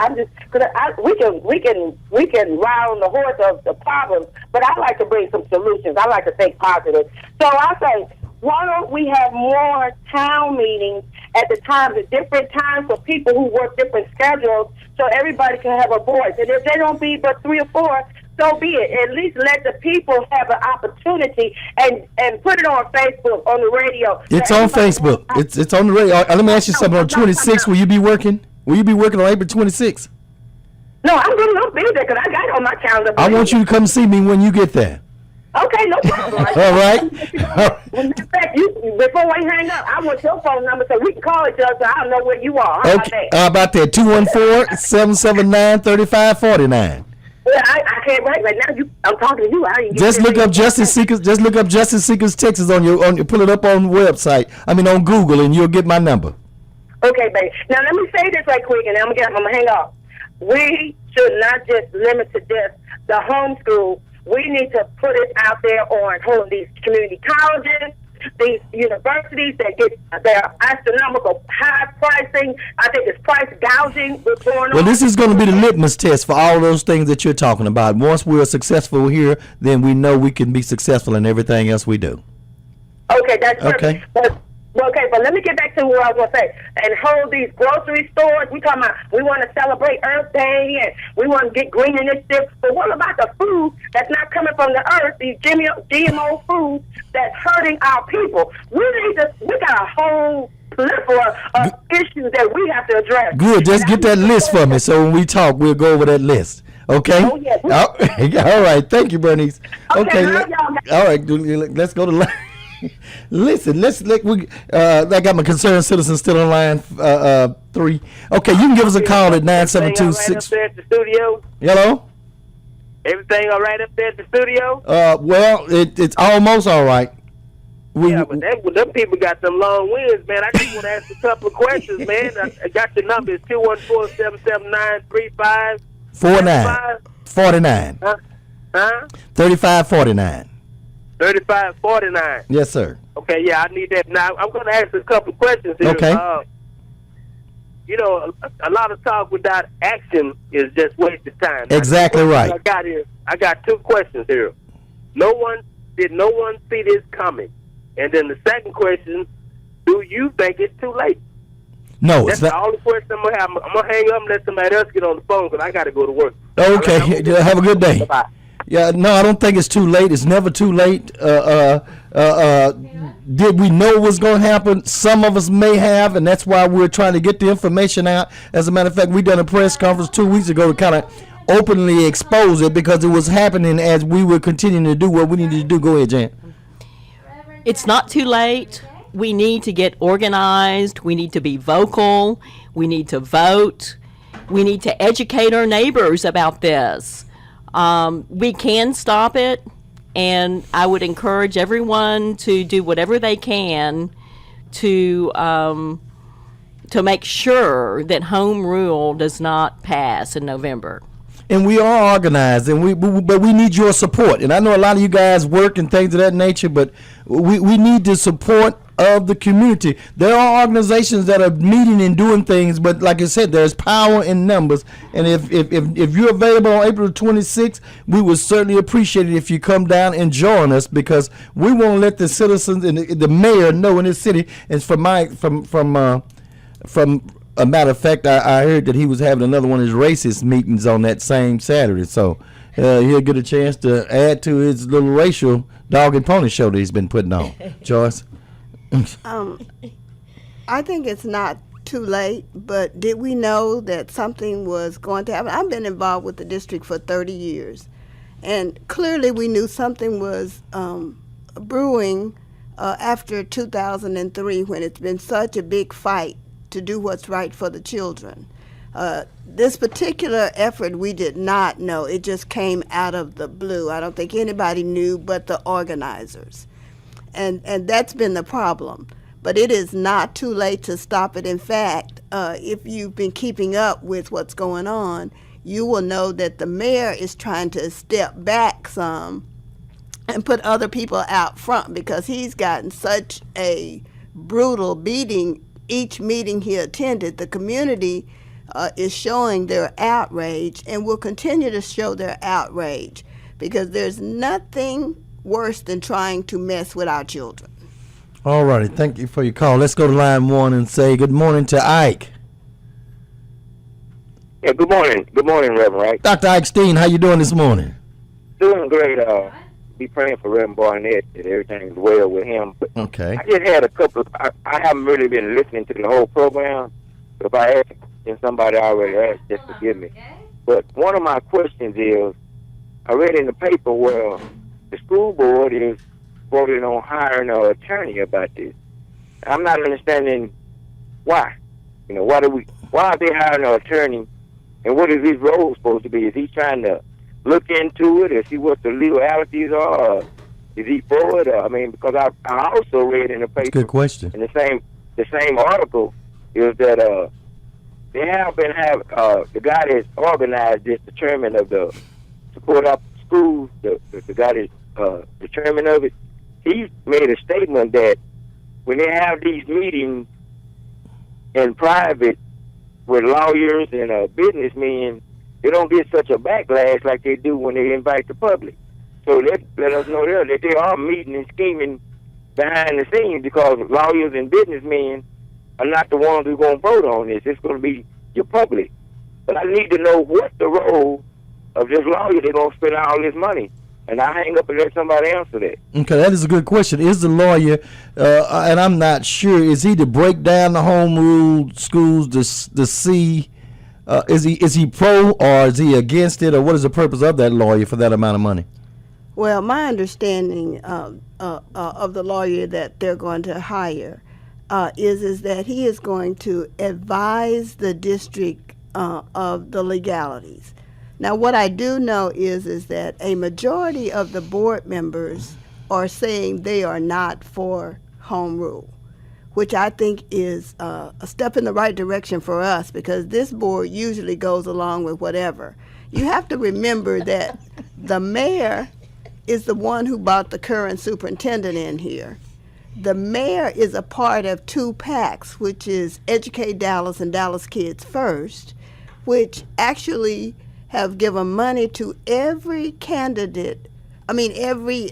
can ride on the horse of the problems, but I like to bring some solutions. I like to think positive. So I say, why don't we have more town meetings at the times, at different times, for people who work different schedules, so everybody can have a voice. And if they don't be but 3 or 4, so be it. At least let the people have an opportunity and put it on Facebook, on the radio. It's on Facebook. It's on the radio. Let me ask you something. On 26th, will you be working? Will you be working on April 26th? No, I'm going to be there because I got it on my calendar. I want you to come see me when you get there. Okay, no problem. All right. In fact, before we hang up, I want your phone number so we can call each other so I know where you are. How about that? 214-779-3549. Yeah, I can't wait right now. I'm talking to you. Just look up Justice Seekers. Just look up Justice Seekers Texas on your pull it up on the website. On Google, and you'll get my number. Okay, baby. Now let me say this right quick, and I'm gonna hang up. We should not just limit to this the homeschool. We need to put it out there on these community colleges, these universities that get their astronomical high pricing. I think it's price gouging that's going on. Well, this is going to be the litmus test for all those things that you're talking about. Once we're successful here, then we know we can be successful in everything else we do. Okay, that's okay. Okay, but let me get back to what I was going to say. And hold these grocery stores. We talking about we want to celebrate Earth Day and we want to get green initiative. But what about the food that's not coming from the earth? These GMO foods that's hurting our people. We got a whole plethora of issues that we have to address. Good. Just get that list for me, so when we talk, we'll go over that list. Okay. Oh yeah. All right. Thank you, Bernice. Okay. All right. Let's go to. Listen, I got my concerned citizen still on line 3. Okay, you can give us a call at 972-6. Right up there at the studio? Hello? Everything all right up there at the studio? Well, it's almost all right. but them people got some long wins, man. I just want to ask a couple of questions, man. I got your number. It's 214-779-3549. 49. Huh? 3549. 3549. Yes, sir. Okay, yeah, I need that. Now, I'm going to ask a couple of questions here. Okay. You know, a lot of talk without action is just wasted time. Exactly right. I got two questions here. Did no one see this coming? And then the second question, do you think it's too late? No, That's the only question I'm going to have. I'm going to hang up and let somebody else get on the phone because I got to go to work. Okay, have a good day. Bye-bye. Yeah, no, I don't think it's too late. It's never too late. Did we know what's going to happen? Some of us may have, and that's why we're trying to get the information out. As a matter of fact, we done a press conference 2 weeks ago to kind of openly expose it because it was happening as we were continuing to do what we needed to do. Go ahead, Jan. It's not too late. We need to get organized. We need to be vocal. We need to vote. We need to educate our neighbors about this. We can stop it, and I would encourage everyone to do whatever they can to make sure that home rule does not pass in November. And we are organized, and but we need your support. And I know a lot of you guys work and things of that nature, but we need the support of the community. There are organizations that are meeting and doing things, but like I said, there's power in numbers. And if you're available on April 26th, we would certainly appreciate it if you come down and join us, because we want to let the citizens and the mayor know in this city. And from a matter of fact, I heard that he was having another one of his racist meetings on that same Saturday. So he'll get a chance to add to his little racial dog and pony show that he's been putting on. Joyce? I think it's not too late, but did we know that something was going to happen? I've been involved with the district for 30 years, and clearly we knew something was brewing after 2003, when it's been such a big fight to do what's right for the children. This particular effort, we did not know. It just came out of the blue. I don't think anybody knew but the organizers. And that's been the problem. But it is not too late to stop it. In fact, if you've been keeping up with what's going on, you will know that the mayor is trying to step back some and put other people out front, because he's gotten such a brutal beating each meeting he attended. The community is showing their outrage and will continue to show their outrage, because there's nothing worse than trying to mess with our children. All righty. Thank you for your call. Let's go to line one and say good morning to Ike. Yeah, good morning. Good morning, Reverend Wright. Dr. Ike Steen, how you doing this morning? Doing great. Be praying for Reverend Barnett that everything's well with him. But okay. I just had a couple of, I haven't really been listening to the whole program. But if I ask, then somebody already asked, just forgive me. But one of my questions is, I read in the paper where the school board is voting on hiring an attorney about this. I'm not understanding why. You know, why are they hiring an attorney, and what is his role supposed to be? Is he trying to look into it and see what the legalities are? Or is he for it? I mean, because I also read in the paper. Good question. In the same article is that they have been the guy that's organized this, the chairman of the support up schools, the guy that's the chairman of it, he made a statement that when they have these meetings in private with lawyers and businessmen, they don't get such a backlash like they do when they invite the public. So let us know there that they are meeting and scheming behind the scenes, because lawyers and businessmen are not the ones who are going to vote on this. It's going to be your public. But I need to know what the role of this lawyer they're going to spend all this money. And I hang up and let somebody answer that. Okay, that is a good question. Is the lawyer, and I'm not sure, is he to break down the home rule schools to see, is he pro or is he against it, or what is the purpose of that lawyer for that amount of money? Well, my understanding of the lawyer that they're going to hire is that he is going to advise the district of the legalities. Now, what I do know is that a majority of the board members are saying they are not for home rule, which I think is a step in the right direction for us, because this board usually goes along with whatever. You have to remember that the mayor is the one who brought the current superintendent in here. The mayor is a part of two PACs, which is Educate Dallas and Dallas Kids First, which actually have given money to every every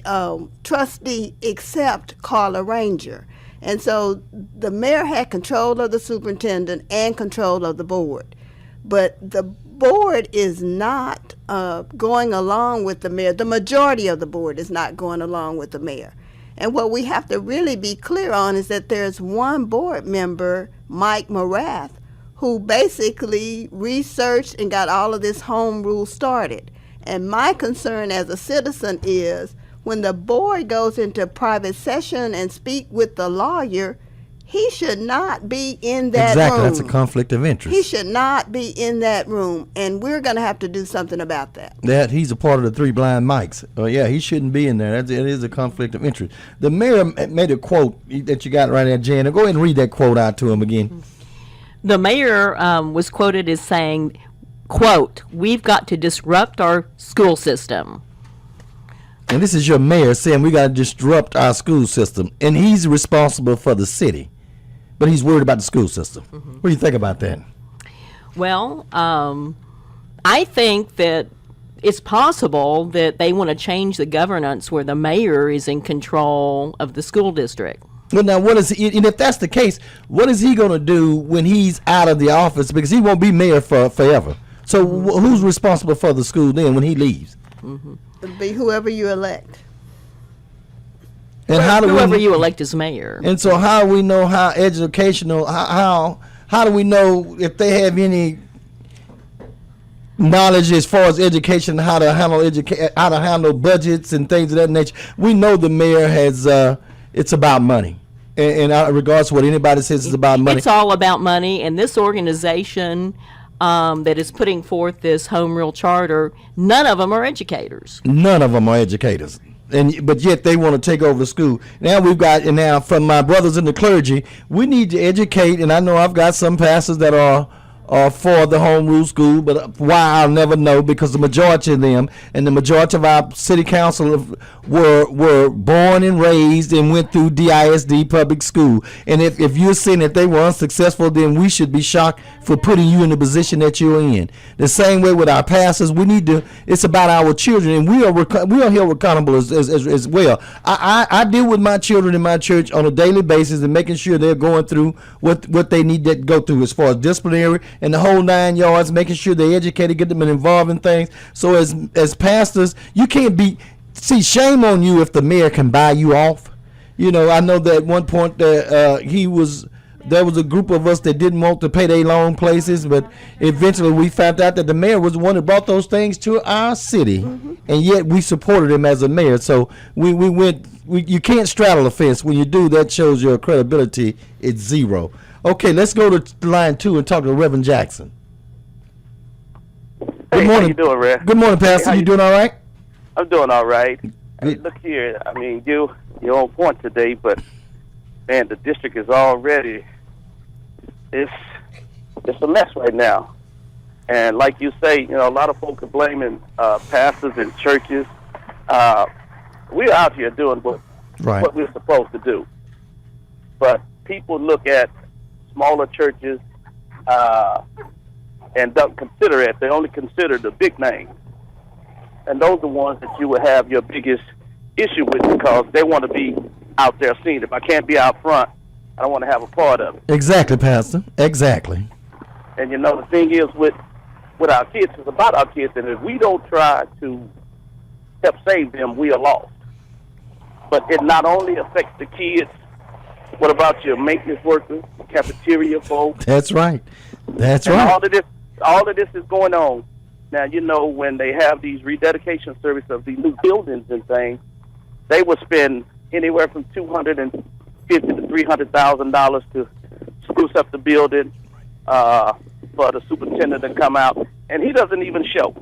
trustee except Carla Ranger. And so the mayor had control of the superintendent and control of the board. But the board is not going along with the mayor. The majority of the board is not going along with the mayor. And what we have to really be clear on is that there's one board member, Mike Morath, who basically researched and got all of this home rule started. And my concern as a citizen is when the board goes into private session and speak with the lawyer, he should not be in that room. Exactly, that's a conflict of interest. He should not be in that room, and we're going to have to do something about that. That he's a part of the Three Blind Mics. Oh yeah, he shouldn't be in there. It is a conflict of interest. The mayor made a quote that you got right there, Jan. Go ahead and read that quote out to him again. The mayor was quoted as saying, quote, "We've got to disrupt our school system." And this is your mayor saying we got to disrupt our school system. And he's responsible for the city. But he's worried about the school system. Mm-hmm. What do you think about that? Well, I think that it's possible that they want to change the governance where the mayor is in control of the school district. Well, now, and if that's the case, what is he going to do when he's out of the office? Because he won't be mayor forever. So who's responsible for the school then when he leaves? Mm-hmm. It'll be whoever you elect. And whoever you elect as mayor. And so how do we know how educational, how do we know if they have any knowledge as far as education, how to handle budgets and things of that nature? We know the mayor has, it's about money. In regards to what anybody says is about money. It's all about money, and this organization that is putting forth this home rule charter, none of them are educators. None of them are educators. But yet they want to take over the school. Now from my brothers in the clergy, we need to educate, and I know I've got some pastors that are for the home rule school, but why I'll never know, because the majority of them and the majority of our city council were born and raised and went through DISD public school. And if you're saying that they were unsuccessful, then we should be shocked for putting you in the position that you're in. The same way with our pastors, it's about our children, and we are held accountable as well. I deal with my children in my church on a daily basis and making sure they're going through what they need to go through as far as disciplinary and the whole 9 yards, making sure they're educated, get them involved in things. So as pastors, you can't shame on you if the mayor can buy you off. You know, I know that at one point there was a group of us that didn't want to pay their loan places, but eventually we found out that the mayor was the one that brought those things to our city, and yet we supported him as a mayor. So you can't straddle a fence. When you do, that shows your credibility is zero. Okay, let's go to line 2 and talk to Reverend Jackson. Good morning. How you doing, Rev? Good morning, Pastor. You doing all right? I'm doing all right. Hey, look here. I mean, you're on point today, but man, the district is already it's a mess right now. And like you say, a lot of folks are blaming pastors and churches. We're out here doing what we're supposed to do, but people look at smaller churches and don't consider it. They only consider the big names. And those are the ones that you would have your biggest issue with, because they want to be out there seen. If I can't be out front, I don't want to have a part of it. Exactly, Pastor. Exactly. And the thing is with our kids, it's about our kids, and if we don't try to help save them, we are lost. But it not only affects the kids. What about your maintenance workers, cafeteria folks? That's right. That's right. All of this is going on. Now, when they have these rededication services of these new buildings and things, they will spend anywhere from $250,000 to $300,000 to spruce up the building for the superintendent to come out, and he doesn't even show.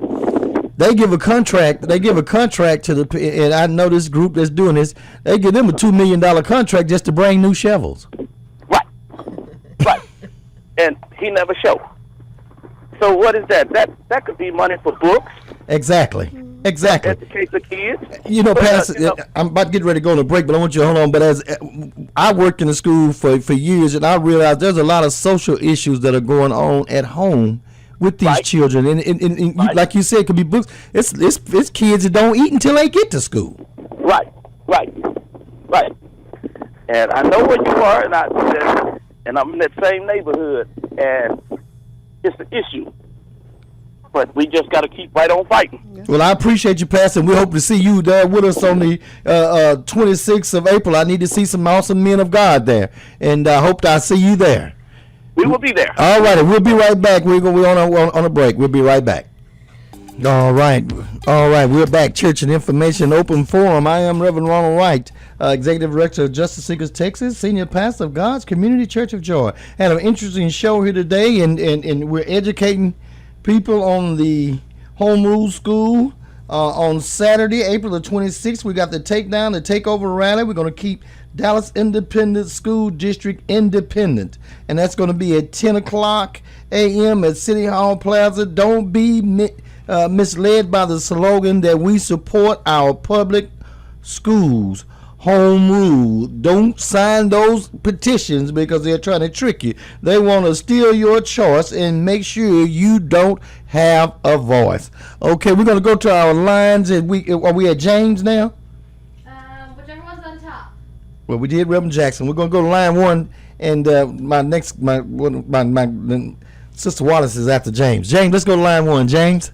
They give a contract. They give a contract to the, and I know this group that's doing this. They give them a $2 million contract just to bring new shovels. Right. And he never showed. So what is that? That could be money for books. Exactly. Educate the kids. You know, Pastor, I'm about to get ready to go on a break, but I want you to hold on. But as I worked in the school for years, and I realized there's a lot of social issues that are going on at home with these children, and like you said, it could be books. It's kids that don't eat until they get to school. Right. And I know where you are, and I'm in that same neighborhood, and it's an issue. But we just got to keep right on fighting. Well, I appreciate you, Pastor. We hope to see you there with us on the 26th of April. I need to see some awesome men of God there, and I hope I see you there. We will be there. All right, we'll be right back. We're on a break. We'll be right back. All right. We're back. Church and Information Open Forum. I am Reverend Ronald Wright, Executive Director of Justice Seekers Texas, Senior Pastor of God's Community Church of Joy. Had an interesting show here today, and we're educating people on the home rule school. On Saturday, April the 26th, we got the takeover rally. We're going to keep Dallas Independent School District independent, and that's going to be at 10 o'clock a.m. at City Hall Plaza. Don't be misled by the slogan that we support our public schools. Home rule. Don't sign those petitions because they're trying to trick you. They want to steal your choice and make sure you don't have a voice. Okay, we're going to go to our lines. And are we at James now? Whichever one's on top. Well, we did Reverend Jackson. We're going to go to line one, and my Sister Wallace is after James. James, let's go to line one. James.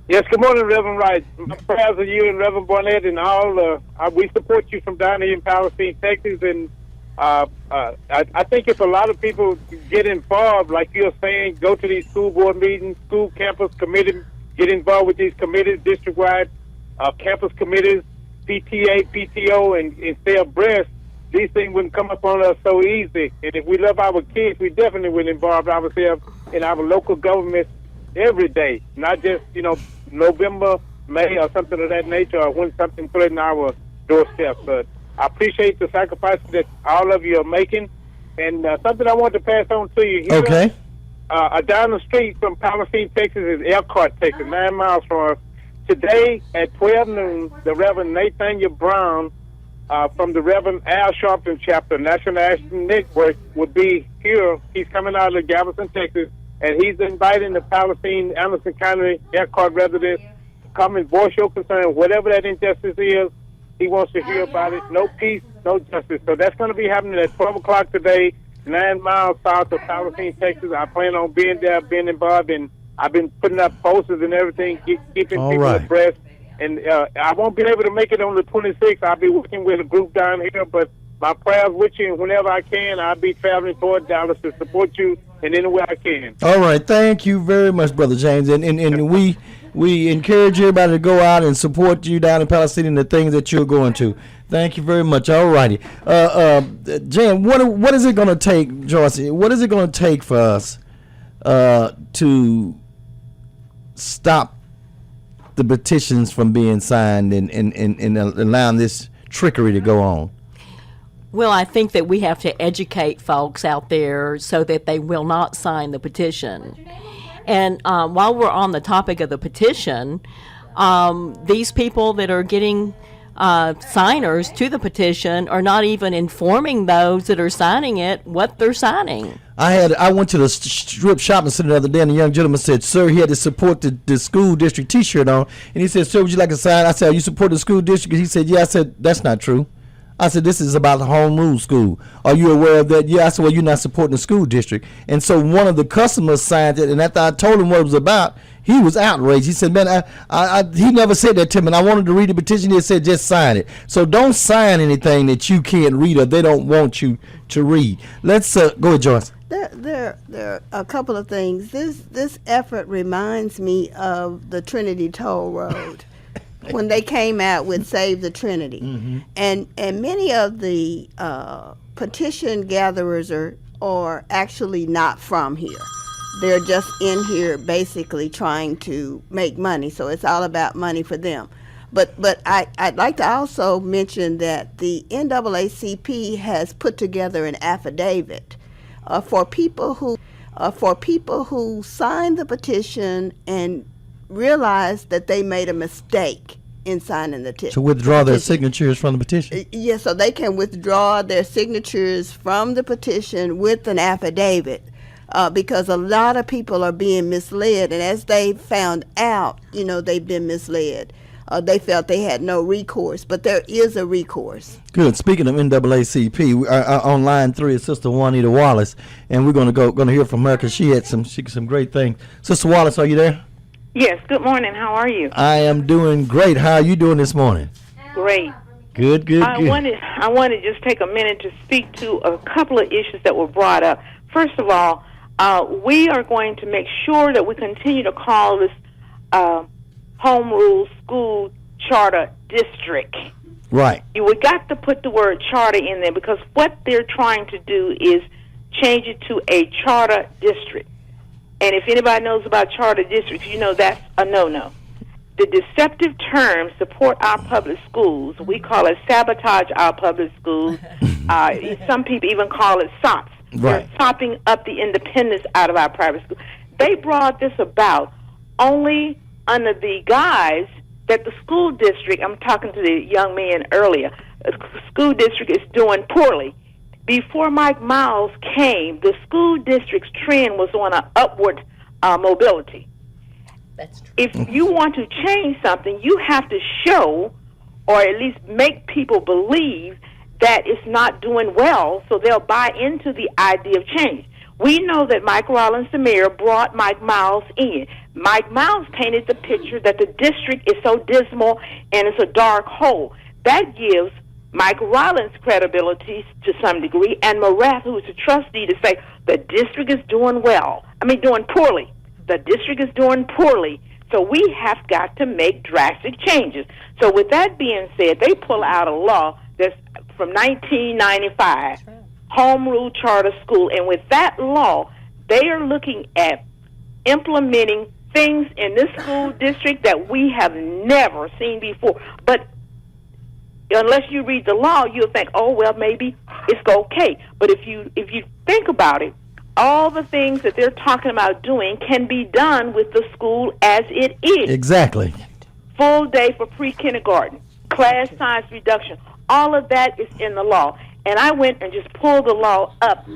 Yes, good morning, Reverend Wright. My prayers are you and Reverend Barnett and all. We support you from down here in Palestine, Texas, and I think if a lot of people get involved, like you're saying, go to these school board meetings, school campus committee, get involved with these committees, district-wide campus committees, PTA, PTO, and stay abreast, these things wouldn't come up on us so easy. And if we love our kids, we definitely would involve ourselves in our local government every day, not just, November, May, or something of that nature, or when something threatens our doorstep. But I appreciate the sacrifices that all of you are making. And something I want to pass on to you here. Okay. Down the street from Palestine, Texas is Elkhart, Texas, 9 miles from us. Today at 12 noon, the Reverend Nathaniel Brown from the Reverend Al Sharpton chapter, National Action Network, will be here. He's coming out of Galveston, Texas. And he's inviting the Palestine, Anderson County, Elkhart residents to come and voice your concern. Whatever that injustice is, he wants to hear about it. No peace, no justice. So that's going to be happening at 12 o'clock today, 9 miles south of Palestine, Texas. I plan on being there, being involved, and I've been putting up posters and everything, keeping people abreast. And I won't be able to make it on the 26th. I'll be working with a group down here, but my prayers with you, and whenever I can, I'll be traveling toward Dallas to support you in any way I can. All right, thank you very much, Brother James, and we encourage everybody to go out and support you down in Palestine and the things that you're going to. Thank you very much. All righty, James, what is it going to take, Joyce? What is it going to take for us to stop the petitions from being signed and allowing this trickery to go on? Well, I think that we have to educate folks out there so that they will not sign the petition. And while we're on the topic of the petition, these people that are getting signers to the petition are not even informing those that are signing it what they're signing. I went to the strip shopping center the other day, and the young gentleman said, "Sir," he had to support the school district T-shirt on, and he said, "Sir, would you like a sign?" I said, "You support the school district?" He said, "Yeah." I said, "That's not true." I said, "This is about the home rule school. Are you aware of that?" "Yeah." I said, "Well, you're not supporting the school district." And so one of the customers signed it, and after I told him what it was about, he was outraged. He said, "Man, he never said that to me, and I wanted to read the petition. It said just sign it." So don't sign anything that you can't read or they don't want you to read. Let's go ahead, Joyce. There are a couple of things. This effort reminds me of the Trinity Toll Road. When they came out with Save the Trinity. Mm-hmm. And many of the petition gatherers are actually not from here. They're just in here basically trying to make money. So it's all about money for them. But I'd like to also mention that the NAACP has put together an affidavit for people who signed the petition and realized that they made a mistake in signing the petition. To withdraw their signatures from the petition? Yes, so they can withdraw their signatures from the petition with an affidavit. Because a lot of people are being misled, and as they found out, they've been misled. They felt they had no recourse, but there is a recourse. Good. Speaking of NAACP, on line 3 is Sister Juanita Wallace, and we're going to hear from her because she had some great things. Sister Wallace, are you there? Yes. Good morning. How are you? I am doing great. How are you doing this morning? Great. Good. I want to just take a minute to speak to a couple of issues that were brought up. First of all, we are going to make sure that we continue to call this home rule school charter district. Right. We got to put the word charter in there because what they're trying to do is change it to a charter district. And if anybody knows about charter districts, that's a no-no. The deceptive term support our public schools, we call it sabotage our public schools. Some people even call it SOPs. Right. They're sopping up the independence out of our private schools. They brought this about only under the guise that the school district, I'm talking to the young man earlier, the school district is doing poorly. Before Mike Miles came, the school district's trend was on an upward mobility. That's true. If you want to change something, you have to show or at least make people believe that it's not doing well, so they'll buy into the idea of change. We know that Mike Rollins, the mayor, brought Mike Miles in. Mike Miles painted the picture that the district is so dismal and it's a dark hole. That gives Mike Rollins credibility to some degree, and Morath, who is a trustee, to say the district is doing poorly. The district is doing poorly. So we have got to make drastic changes. So with that being said, they pull out a law that's from 1995, home rule charter school, and with that law, they are looking at implementing things in this school district that we have never seen before. But unless you read the law, you'll think, oh, well, maybe it's okay. But if you think about it, all the things that they're talking about doing can be done with the school as it is. Exactly. Full day for pre-kindergarten, class size reduction. All of that is in the law. And I went and just pulled the law up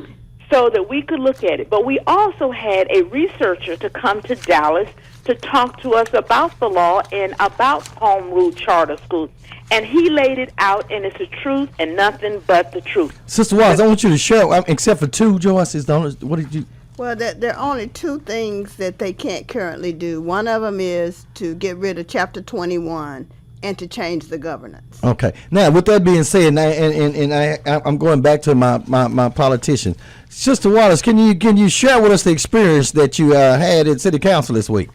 so that we could look at it. But we also had a researcher to come to Dallas to talk to us about the law and about home rule charter schools. And he laid it out, and it's the truth and nothing but the truth. Sister Wallace, I want you to share, except for two, Joyce, what did you... Well, there are only two things that they can't currently do. One of them is to get rid of Chapter 21 and to change the governance. Okay. Now, with that being said, I'm going back to my politician. Sister Wallace, can you share with us the experience that you had at City Council this week?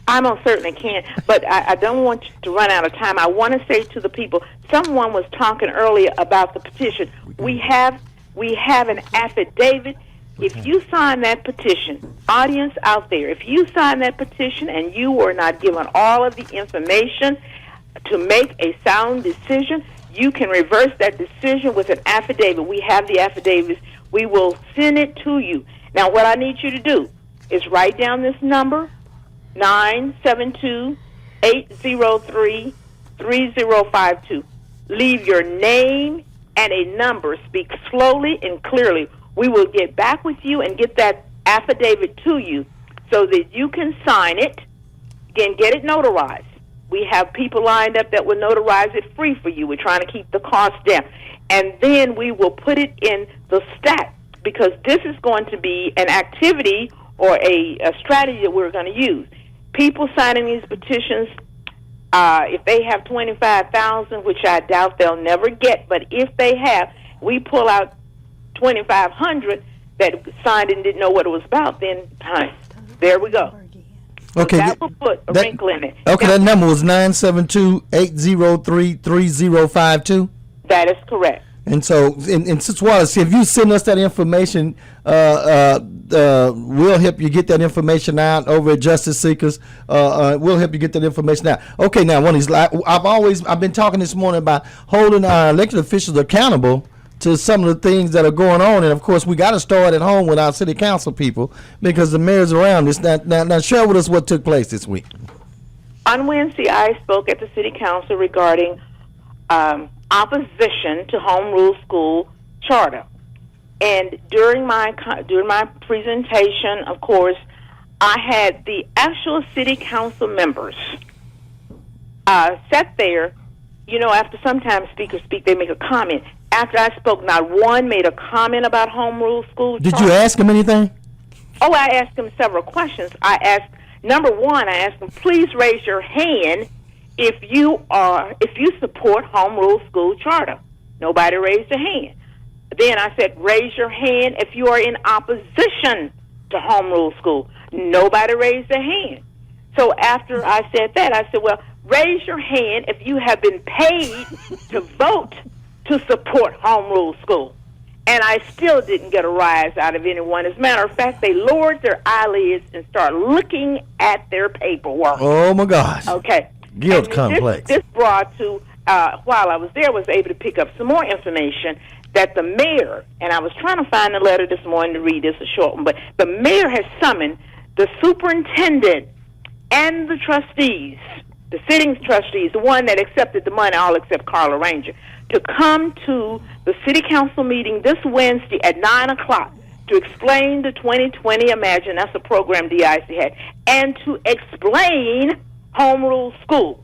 I most certainly can, but I don't want you to run out of time. I want to say to the people, someone was talking earlier about the petition. We have an affidavit. If you sign that petition, audience out there, if you sign that petition and you were not given all of the information to make a sound decision, you can reverse that decision with an affidavit. We have the affidavits. We will send it to you. Now, what I need you to do is write down this number, 972-803-3052. Leave your name and a number. Speak slowly and clearly. We will get back with you and get that affidavit to you so that you can sign it and get it notarized. We have people lined up that will notarize it free for you. We're trying to keep the cost down. And then we will put it in the stack because this is going to be an activity or a strategy that we're going to use. People signing these petitions, if they have 25,000, which I doubt they'll never get, but if they have, we pull out 2,500 that signed and didn't know what it was about, then there we go. Okay. So that will put a wrinkle in it. Okay, now, that number was 972-803-3052? That is correct. And so, and Sister Wallace, if you send us that information, we'll help you get that information out over at Justice Seekers. We'll help you get that information out. Okay, now one of these, I've been talking this morning about holding our elected officials accountable to some of the things that are going on, and of course we got to start at home with our city council people because the mayor's around us. Now share with us what took place this week. On Wednesday, I spoke at the city council regarding opposition to home rule school charter, and during my presentation, of course, I had the actual city council members sat there. You know, after sometimes speakers speak, they make a comment. After I spoke, not one made a comment about home rule school charter. Did you ask them anything? Oh, I asked them several questions. Number one, I asked them, please raise your hand if you support home rule school charter. Nobody raised a hand. Then I said, raise your hand if you are in opposition to home rule school. Nobody raised a hand. So after I said that, I said, well, raise your hand if you have been paid to vote to support home rule school. And I still didn't get a rise out of anyone. As a matter of fact, they lowered their eyelids and started looking at their paperwork. Oh, my gosh. Okay. Guilt complex. This brought to, while I was there, was able to pick up some more information that the mayor, and I was trying to find the letter this morning to read this, a short one, but the mayor has summoned the superintendent and the trustees, the sitting trustees, the one that accepted the money, all except Carla Ranger, to come to the city council meeting this Wednesday at 9 o'clock to explain the 2020 Imagine, that's a program DIC had, and to explain home rule school.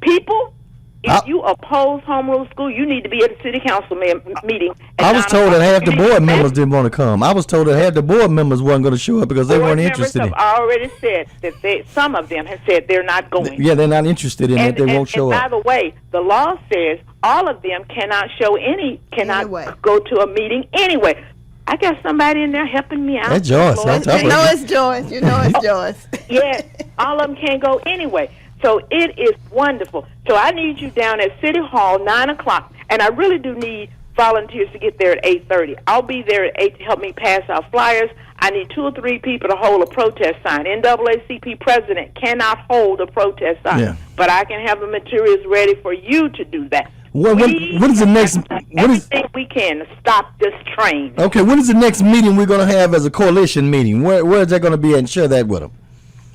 People, if you oppose home rule school, you need to be at the city council meeting. I was told that half the board members didn't want to come. I was told that half the board members weren't going to show up because they weren't interested in it. I already said that some of them have said they're not going. Yeah, they're not interested in it. They won't show up. And by the way, the law says all of them cannot go to a meeting anyway. I got somebody in there helping me out. That's Joyce. You know it's Joyce. You know it's Joyce. Yeah, all of them can't go anyway. So it is wonderful. So I need you down at City Hall, 9 o'clock, and I really do need volunteers to get there at 8:30. I'll be there at 8 to help me pass out flyers. I need 2 or 3 people to hold a protest sign. NAACP president cannot hold a protest sign, but I can have the materials ready for you to do that. What is the next? Everything we can to stop this train. Okay, when is the next meeting we're going to have as a coalition meeting? Where is that going to be? And share that with them.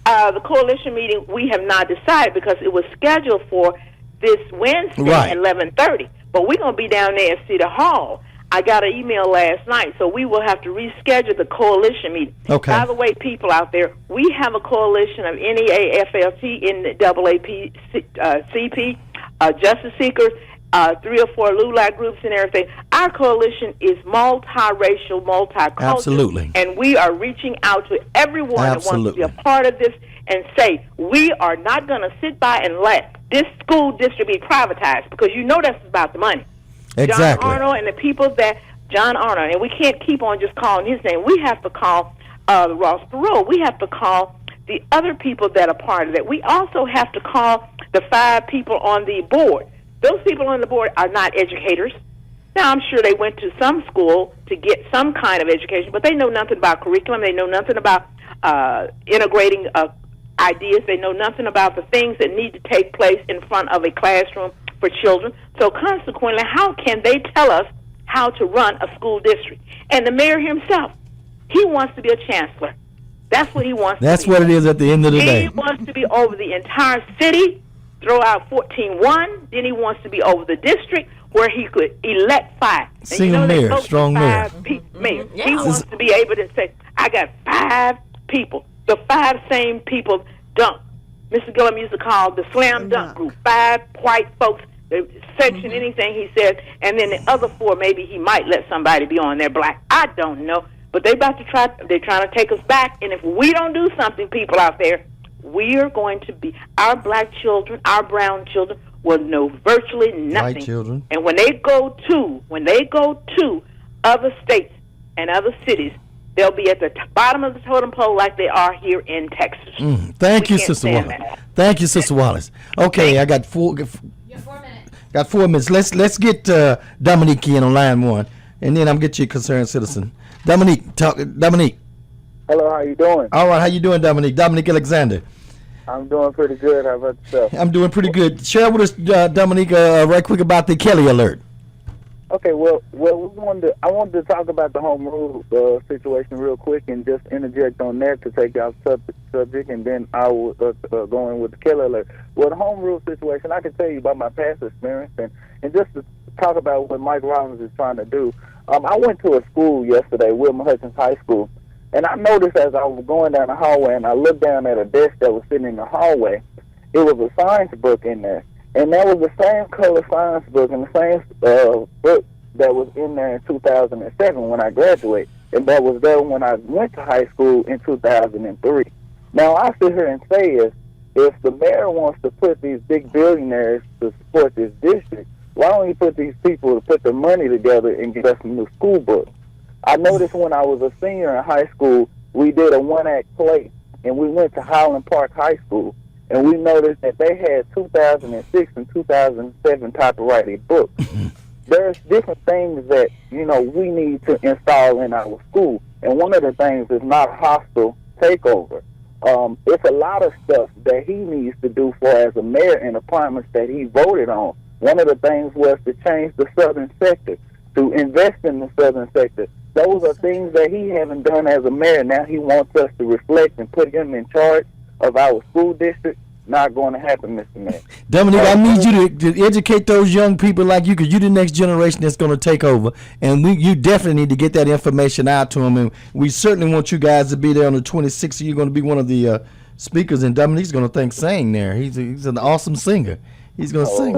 The coalition meeting we have not decided because it was scheduled for this Wednesday at 11:30. But we're going to be down there at City Hall. I got an email last night, so we will have to reschedule the coalition meeting. Okay. By the way, people out there, we have a coalition of NEA, FLT, NAACP, CP, Justice Seekers, 3 or 4 LULAC groups and everything. Our coalition is multiracial, multicultural. Absolutely. And we are reaching out to everyone that wants to be a part of this and say, we are not going to sit by and let this school district be privatized because you know that's about the money. Exactly. John Arnold and the people that, John Arnold, and we can't keep on just calling his name. We have to call Ross Perot. We have to call the other people that are part of that. We also have to call the 5 people on the board. Those people on the board are not educators. Now, I'm sure they went to some school to get some kind of education, but they know nothing about curriculum. They know nothing about integrating ideas. They know nothing about the things that need to take place in front of a classroom for children. So consequently, how can they tell us how to run a school district? And the mayor himself, he wants to be a chancellor. That's what he wants to be. That's what it is at the end of the day. He wants to be over the entire city, throw out 14-1. Then he wants to be over the district where he could elect 5. Single mayor, strong mayor. Mayor. He wants to be able to say, I got 5 people. The 5 same people dunk. Mr. Gillum used to call the slam dunk group. 5 white folks, they section anything he said, and then the other 4, maybe he might let somebody be on there black. I don't know. But they're trying to take us back, and if we don't do something, people out there, we are going to be, our black children, our brown children will know virtually nothing. White children. And when they go to other states and other cities, they'll be at the bottom of the totem pole like they are here in Texas. Thank you, Sister Wallace. Thank you, Sister Wallace. Okay, I got 4 minutes. Got 4 minutes. Let's get Dominique in on line 1, and then I'm get you a concerned citizen. Dominique. Hello, how you doing? All right, how you doing, Dominique? Dominique Alexander. I'm doing pretty good. How about yourself? I'm doing pretty good. Share with us, Dominique, right quick about the Kelly alert. Okay, well, I wanted to talk about the home rule situation real quick and just interject on that to take out subject, and then I will go in with the Kelly alert. Well, the home rule situation, I can tell you about my past experience, and just to talk about what Mike Rollins is trying to do. I went to a school yesterday, Wilma Hutchins High School, and I noticed as I was going down the hallway and I looked down at a desk that was sitting in the hallway, it was a science book in there. And that was the same color science book and the same book that was in there in 2007 when I graduated. And that was there when I went to high school in 2003. Now, I sit here and say is, if the mayor wants to put these big billionaires to support this district, why don't you put these people to put the money together and get us some new school books? I noticed when I was a senior in high school, we did a one-act play, and we went to Highland Park High School. And we noticed that they had 2006 and 2007 copyrighted books. There's different things that, we need to install in our school. And one of the things is not hostile takeover. It's a lot of stuff that he needs to do for as a mayor and appointments that he voted on. One of the things was to change the southern sector, to invest in the southern sector. Those are things that he hasn't done as a mayor. Now he wants us to reflect and put him in charge of our school district. Not going to happen, Mr. Mayor. Dominique, I need you to educate those young people like you, because you're the next generation that's going to take over, and you definitely need to get that information out to them. And we certainly want you guys to be there on the 26th. You're going to be one of the speakers, and Dominique's going to thank Sang there. He's an awesome singer. He's going to sing.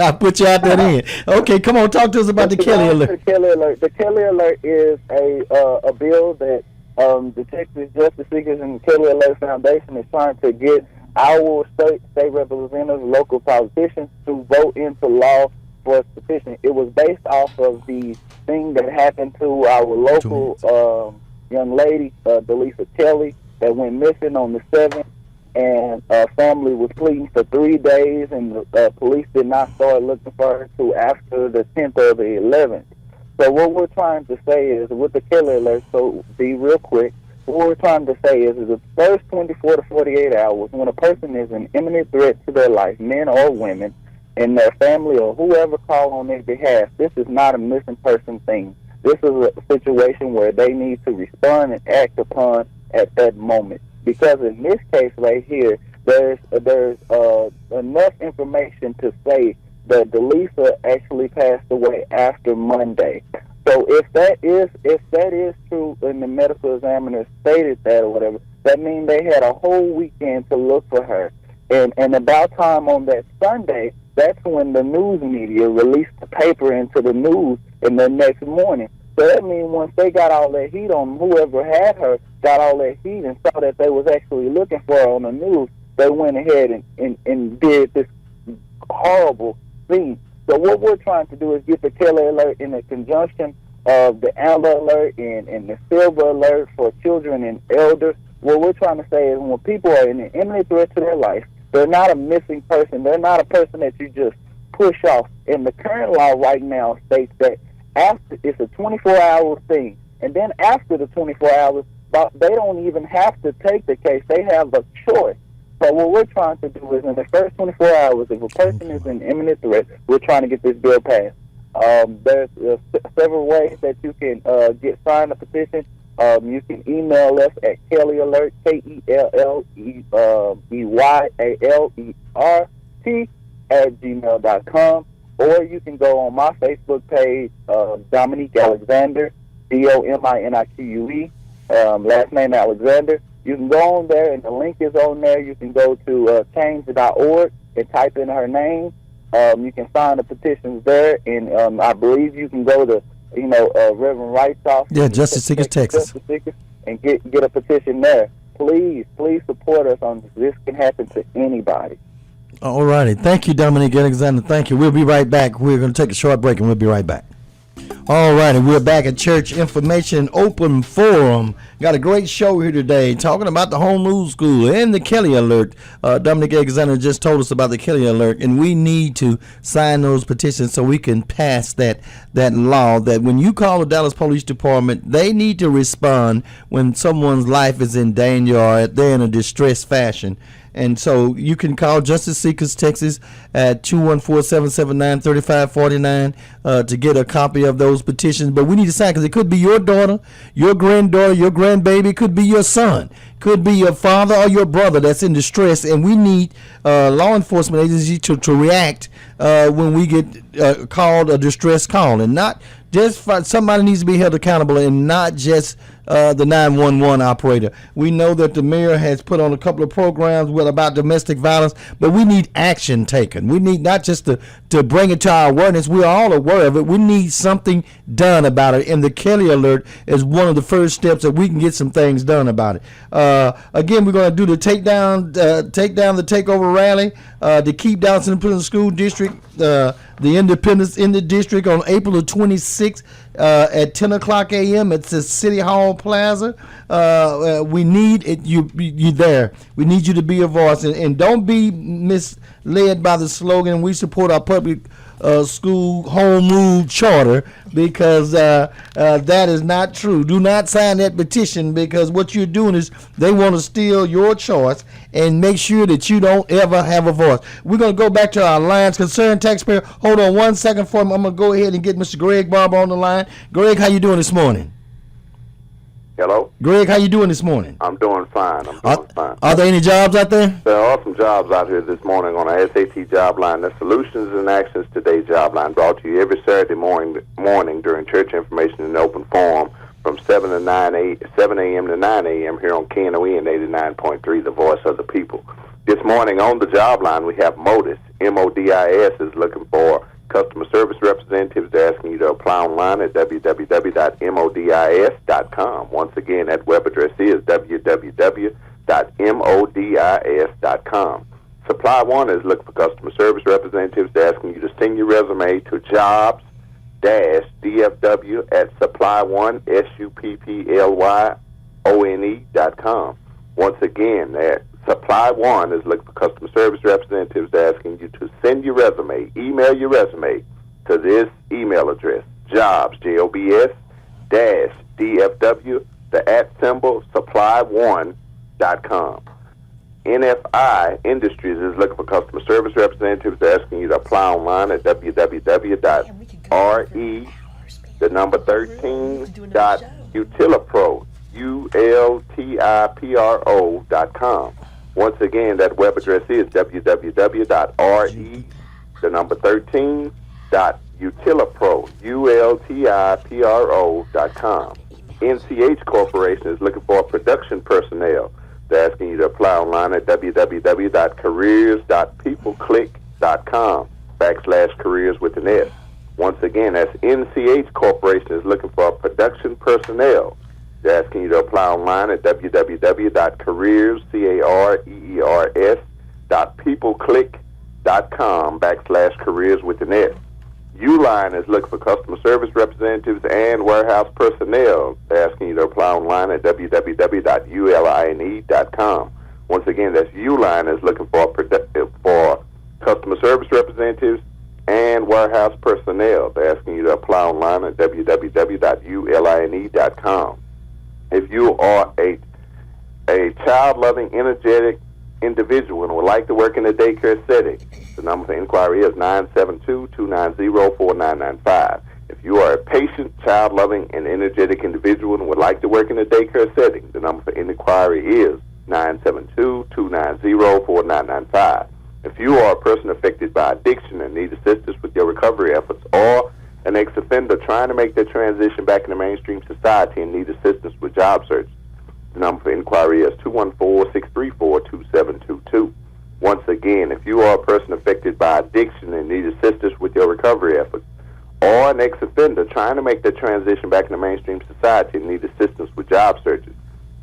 I'll put you out there in. Okay, come on, talk to us about the Kelly alert. The Kelly alert is a bill that the Texas Justice Seekers and the Kelly Alert Foundation is trying to get our state representatives, local politicians, to vote into law for a petition. It was based off of the thing that happened to our local young lady, Delisa Kelly, that went missing on the 7th, and her family was pleading for 3 days, and the police did not start looking for her until after the 10th or the 11th. So what we're trying to say is, with the Kelly alert, so be real quick, what we're trying to say is the first 24 to 48 hours, when a person is an imminent threat to their life, men or women, and their family or whoever call on their behalf, this is not a missing person thing. This is a situation where they need to respond and act upon at that moment. Because in this case right here, there's enough information to say that Delisa actually passed away after Monday. So if that is true, and the medical examiner stated that or whatever, that means they had a whole weekend to look for her. And about time on that Sunday, that's when the news media released the paper into the news in the next morning. So that means once they got all that heat on, whoever had her got all that heat and saw that they was actually looking for her on the news, they went ahead and did this horrible thing. So what we're trying to do is get the Kelly alert in the conjunction of the Amber alert and the Silver alert for children and elders. What we're trying to say is when people are in an imminent threat to their life, they're not a missing person. They're not a person that you just push off. And the current law right now states that after it's a 24-hour thing. And then after the 24 hours, they don't even have to take the case. They have a choice. So what we're trying to do is in the first 24 hours, if a person is in imminent threat, we're trying to get this bill passed. There's several ways that you can sign a petition. You can email us at KellyAlert, KELLEYALERT @gmail.com, or you can go on my Facebook page, Dominique Alexander, DOMINIQUE, last name Alexander. You can go on there, and the link is on there. You can go to change.org and type in her name. You can sign the petitions there, and I believe you can go to, Reverend Wright's office. Yeah, Justice Seekers, Texas. And get a petition there. Please support us on this. This can happen to anybody. All righty. Thank you, Dominique Alexander. Thank you. We'll be right back. We're going to take a short break, and we'll be right back. All right, and we're back at Church Information Open Forum. Got a great show here today talking about the home rule school and the Kelly Alert. Dominic Alexander just told us about the Kelly Alert, and we need to sign those petitions so we can pass that law that when you call the Dallas Police Department, they need to respond when someone's life is in danger or they're in a distressed fashion. And so you can call Justice Seekers Texas at 214-779-3549 to get a copy of those petitions. But we need to sign because it could be your daughter, your granddaughter, your grandbaby. It could be your son. Could be your father or your brother that's in distress. And we need law enforcement agencies to react when we get called a distress call. And not just somebody needs to be held accountable and not just the 911 operator. We know that the mayor has put on a couple of programs about domestic violence, but we need action taken. We need not just to bring it to our awareness. We're all aware of it. We need something done about it, and the Kelly Alert is one of the first steps that we can get some things done about it. Again, we're going to do the take down the takeover rally to keep Dallas Independent School District, the independence in the district on April the 26th. At 10 o'clock a.m. at the City Hall Plaza. We need you there. We need you to be a voice. And don't be misled by the slogan, we support our public school home rule charter, because that is not true. Do not sign that petition, because what you're doing is they want to steal your choice and make sure that you don't ever have a voice. We're going to go back to our lines. Concerned taxpayer, hold on 1 second for me. I'm going to go ahead and get Mr. Greg Barber on the line. Greg, how you doing this morning? Hello? Greg, how you doing this morning? I'm doing fine. Are there any jobs out there? There are some jobs out here this morning on our SAT job line. The Solutions and Actions Today job line, brought to you every Saturday morning during Church Information in Open Forum from 7 a.m. to 9 a.m. here on Knon 89.3, the voice of the people. This morning on the job line, we have MODIS. MODIS is looking for customer service representatives. They're asking you to apply online at www.modis.com. Once again, that web address is www.modis.com. Supply One is looking for customer service representatives. They're asking you to send your resume to jobs-dfw@supplyone.com. Once again, that Supply One is looking for customer service representatives. They're asking you to send your resume, email your resume to this email address, jobs, JOBS, -DFW, @supply1.com. NFI Industries is looking for customer service representatives. They're asking you to apply online at www.re13.utilipro, ULTIPRO.com. Once again, that web address is www.re13.utilipro, ULTIPRO.com. NCH Corporation is looking for production personnel. They're asking you to apply online at www.careers.peopleclick.com/careers with an S. Once again, that's NCH Corporation is looking for production personnel. They're asking you to apply online at www.careers.peopleclick.com/careers with an S. Uline is looking for customer service representatives and warehouse personnel. They're asking you to apply online at www.uline.com. Once again, that's Uline is looking for customer service representatives and warehouse personnel. They're asking you to apply online at www.uline.com. If you are a child-loving, energetic individual and would like to work in a daycare setting, the number for inquiry is 972-290-4995. If you are a patient, child-loving, and energetic individual and would like to work in a daycare setting, the number for inquiry is 972-290-4995. If you are a person affected by addiction and need assistance with your recovery efforts, or an ex-offender trying to make their transition back into mainstream society and need assistance with job search, the number for inquiry is 214-634-2722. Once again, if you are a person affected by addiction and need assistance with your recovery efforts, or an ex-offender trying to make their transition back into mainstream society and need assistance with job searches,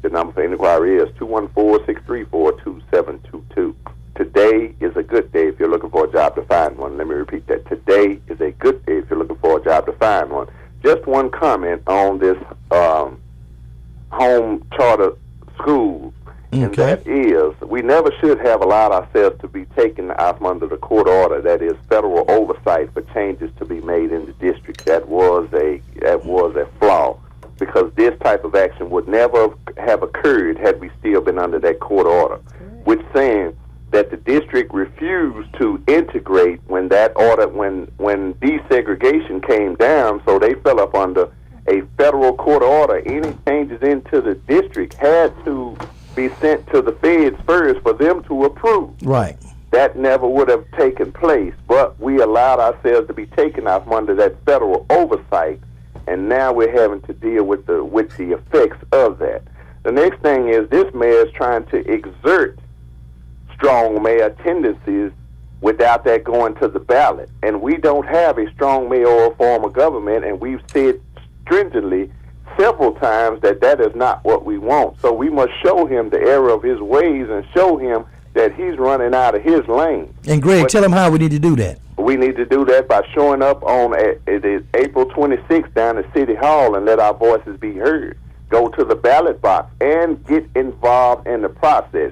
the number for inquiry is 214-634-2722. Today is a good day if you're looking for a job to find one. Let me repeat that. Today is a good day if you're looking for a job to find one. just one comment on this home charter school, and that is we never should have allowed ourselves to be taken out from under the court order, that is federal oversight for changes to be made in the district. That was a flaw, because this type of action would never have occurred had we still been under that court order, which saying that the district refused to integrate when that order, when desegregation came down, so they fell up under a federal court order. Any changes into the district had to be sent to the feds first for them to approve. Right. That never would have taken place, but we allowed ourselves to be taken out from under that federal oversight, and now we're having to deal with the effects of that. The next thing is this mayor is trying to exert strong mayor tendencies without that going to the ballot, and we don't have a strong mayoral form of government, and we've said stringently several times that is not what we want. So we must show him the error of his ways and show him that he's running out of his lane. And Greg, tell him how we need to do that. We need to do that by showing up on it is April 26th down at City Hall and let our voices be heard. Go to the ballot box and get involved in the process.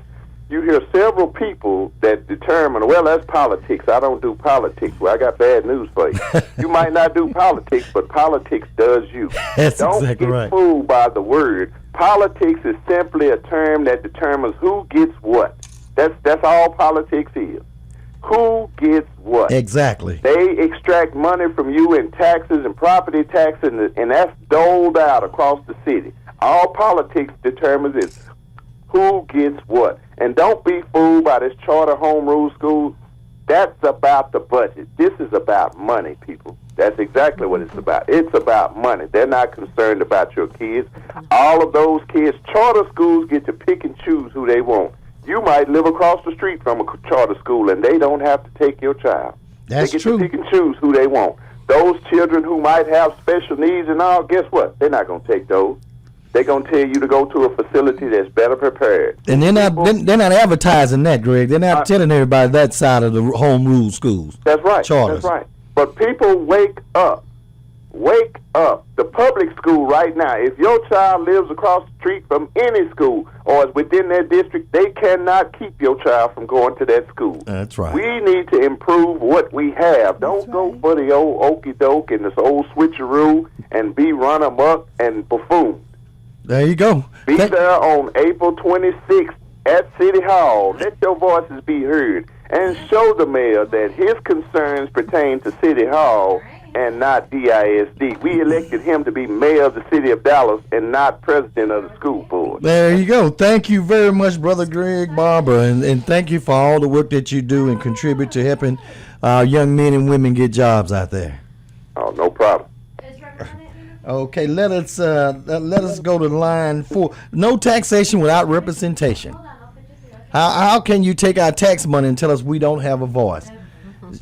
You hear several people that determine, well, that's politics. I don't do politics. Well, I got bad news for you. You might not do politics, but politics does you. That's don't exactly get right. fooled by the word. Politics is simply a term that determines who gets what. That's all politics is. Who gets what? Exactly. They extract money from you in taxes and property taxes, and that's doled out across the city. All politics determines is who gets what. And don't be fooled by this charter home rule school. That's about the budget. This is about money, people. That's exactly what it's about. It's about money. They're not concerned about your kids. All of those kids, charter schools get to pick and choose who they want. You might live across the street from a charter school, and they don't have to take your child. That's they get true. to pick and choose who they want. Those children who might have special needs and all, guess what? They're not going to take those. They're going to tell you to go to a facility that's better prepared. And they're not advertising that, Greg. They're not telling everybody that side of the home rule schools. That's right. Charters. That's right. But people wake up. Wake up. The public school right now, if your child lives across the street from any school or is within their district, they cannot keep your child from going to that school. That's right. We need to improve what we have. Don't go for the old okey doke and this old switcheroo and be run amok and buffoon. There you go. Be there on April 26th at City Hall. Let your voices be heard and show the mayor that his concerns pertain to City Hall and not DISD. We elected him to be mayor of the city of Dallas and not president of the school board. There you go. Thank you very much, Brother Greg Barber, and thank you for all the work that you do and contribute to helping young men and women get jobs out there. Oh, no problem. Okay, let us go to line 4. No taxation without representation. How can you take our tax money and tell us we don't have a voice?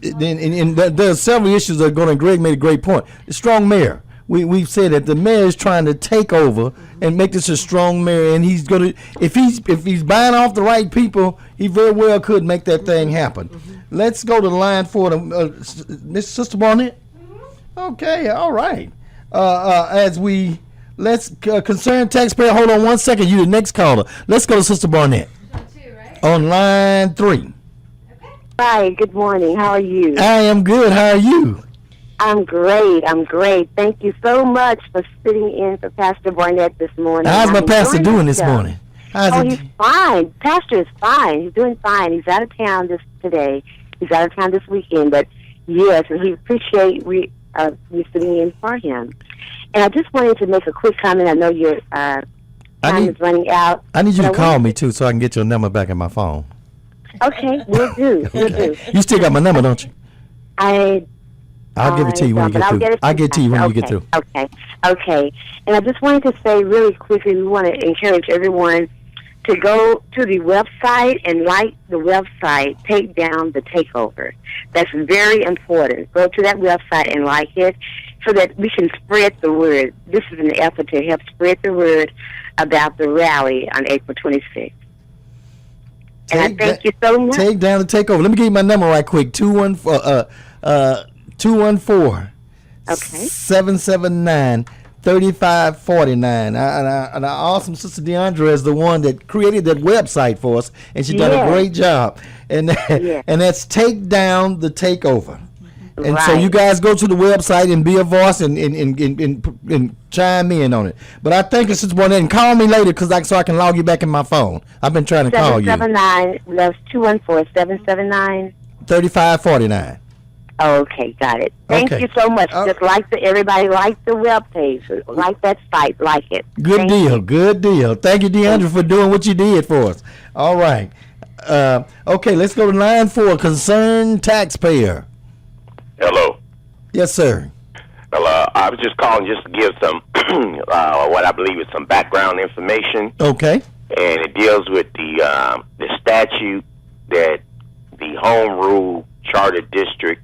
And there are several issues that are going. Greg made a great point. The strong mayor. We've said that the mayor is trying to take over and make this a strong mayor, and he's going to if he's buying off the right people, he very well could make that thing happen. Let's go to line 4. Miss Sister Barnett. Okay, all right. Concerned taxpayer. Hold on one second. You the next caller. Let's go to Sister Barnett. On line 3. Hi, good morning. How are you? I am good. How are you? I'm great. Thank you so much for sitting in for Pastor Barnett this morning. How's my pastor doing this morning? He's fine. Pastor is fine. He's doing fine. He's out of town today. He's out of town this weekend, but yes, and we appreciate you sitting in for him. And I just wanted to make a quick comment. I know your time is running out. I need you to call me too, so I can get your number back in my phone. Okay, we'll do. You still got my number, don't you? I'll give it to you when you get through. I'll get it to you when you get through. Okay. And I just wanted to say really quickly, we want to encourage everyone to go to the website and like the website, Take Down the Takeover. That's very important. Go to that website and like it so that we can spread the word. This is an effort to help spread the word about the rally on April 26th. And I thank you so much. Take Down the Takeover. Let me give you my number right quick. 214 Okay. 779-3549. And our awesome sister Deandra is the one that created that website for us, and she's done a great job. And and that's Take Down the Takeover. And so you guys go to the website and be a voice and chime in on it. But I think it's just one, and call me later so I can log you back in my phone. I've been trying to call you. 779, that's 214-779-3549. Okay, got it. Thank you so much. Just everybody like the web page, like that site, like it. Good deal. Thank you, Deandra, for doing what you did for us. All right. Okay, let's go to line 4, concerned taxpayer. Hello. Yes, sir. Well, I was just calling just to give some, what I believe is some background information. Okay. And it deals with the statute that the Home Rule Charter District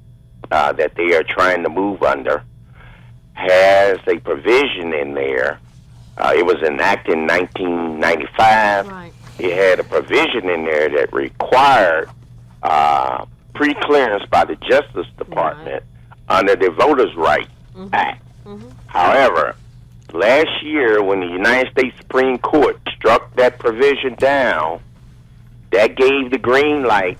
that they are trying to move under has a provision in there. It was enacted in 1995. Right. It had a provision in there that required pre-clearance by the Justice Department under the Voters' Right Act. However, last year when the United States Supreme Court struck that provision down, that gave the green light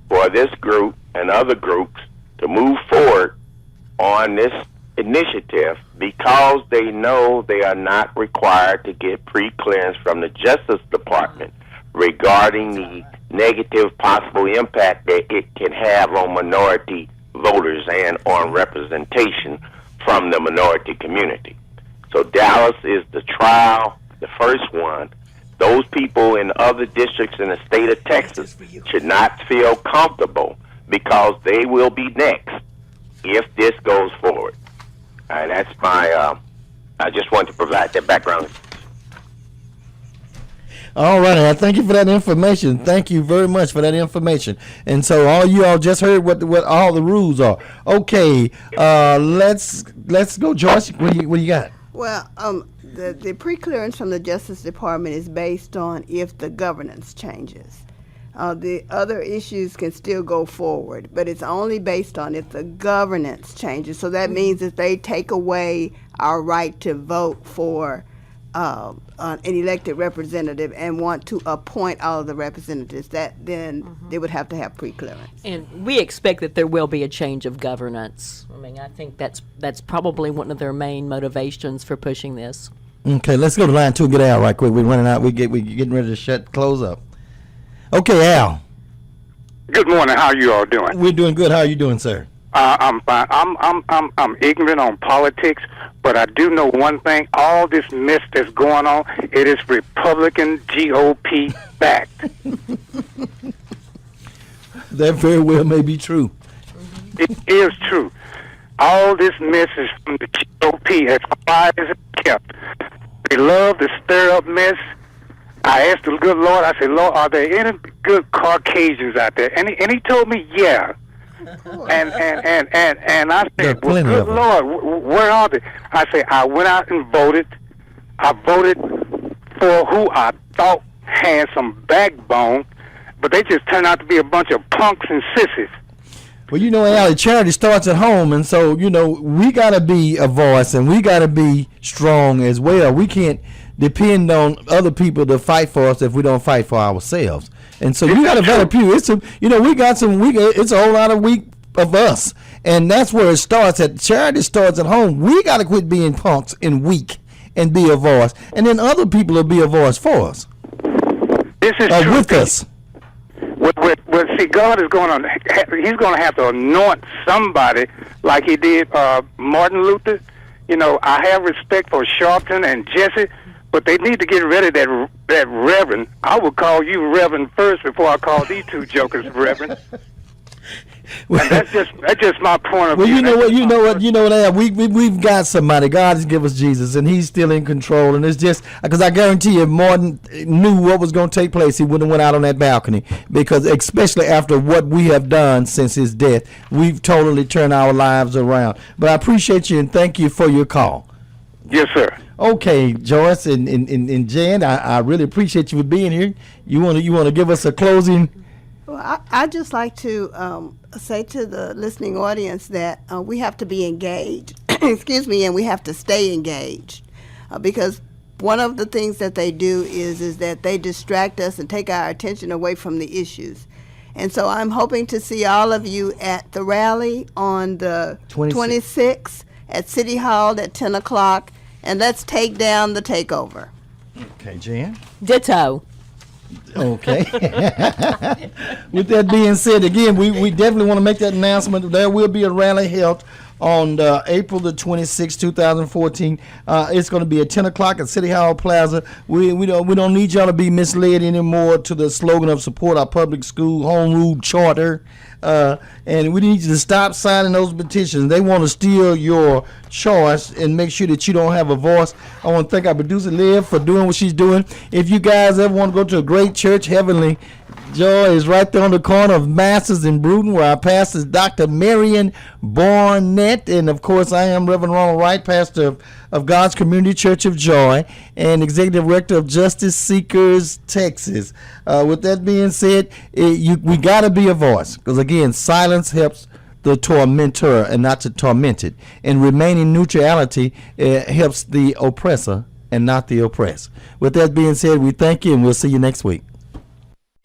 for this group and other groups to move forward on this initiative because they know they are not required to get pre-clearance from the Justice Department regarding the negative possible impact that it can have on minority voters and on representation from the minority community. So Dallas is the first one. Those people in other districts in the state of Texas should not feel comfortable because they will be next if this goes forward. And that's my, I just want to provide that background. All right, I thank you for that information. Thank you very much for that information. And so all you all just heard what all the rules are. Okay, let's go, Joyce. What do you got? Well, the pre-clearance from the Justice Department is based on if the governance changes. The other issues can still go forward, but it's only based on if the governance changes. So that means if they take away our right to vote for an elected representative and want to appoint all of the representatives, then they would have to have pre-clearance. And we expect that there will be a change of governance. I mean, I think that's probably one of their main motivations for pushing this. Okay, let's go to line 2. Get Al right quick. We're running out. We're getting ready to close up. Okay, Al. Good morning. How are you all doing? We're doing good. How are you doing, sir? I'm fine. I'm ignorant on politics, but I do know one thing. All this mess that's going on, it is Republican GOP backed. That very well may be true. It is true. All this mess is from the GOP, as quiet as it kept. They love to stir up mess. I asked the good Lord, I said, Lord, are there any good Caucasians out there? And he told me, yeah. And I said, well, good Lord, where are they? I said, I went out and voted. I voted for who I thought had some backbone, but they just turned out to be a bunch of punks and sissies. Well, Al, charity starts at home, and so, we got to be a voice, and we got to be strong as well. We can't depend on other people to fight for us if we don't fight for ourselves. And so you got a better pew. It's it's a whole lot of weak of us, and that's where it starts. Charity starts at home. We got to quit being punks and weak and be a voice, and then other people will be a voice for us. This is true. With us. Well, see, God is going to, he's going to have to anoint somebody like he did Martin Luther. I have respect for Sharpton and Jesse, but they need to get rid of that Reverend. I would call you Reverend first before I call these two jokers Reverend. And that's just my point of view. Well, you know what, we've got somebody. God has given us Jesus, and he's still in control. And it's just because I guarantee you, if Martin knew what was going to take place, he wouldn't have went out on that balcony. Because especially after what we have done since his death, we've totally turned our lives around. But I appreciate you and thank you for your call. Yes, sir. Okay, Joyce and Jan, I really appreciate you for being here. You want to give us a closing? Well, I'd just like to say to the listening audience that we have to be engaged excuse me, and we have to stay engaged because one of the things that they do is that they distract us and take our attention away from the issues. And so I'm hoping to see all of you at the rally on the 26th at City Hall at 10 o'clock, and let's take down the takeover. Okay, Jan? Ditto. Okay. With that being said, again, we definitely want to make that announcement. There will be a rally held on April the 26th, 2014. It's going to be at 10 o'clock at City Hall Plaza. We don't need y'all to be misled anymore to the slogan of support our public school home rule charter. And we need you to stop signing those petitions. They want to steal your choice and make sure that you don't have a voice. I want to thank our producer, Liv, for doing what she's doing. If you guys ever want to go to a great church, Heavenly Joy is right there on the corner of Masters and Bruton, where our pastor is Dr. Marion Barnett. And, of course, I am Reverend Ronald Wright, pastor of God's Community Church of Joy and executive director of Justice Seekers, Texas. With that being said, we got to be a voice because, again, silence helps the tormentor and not the tormented. And remaining neutrality helps the oppressor and not the oppressed. With that being said, we thank you and we'll see you next week.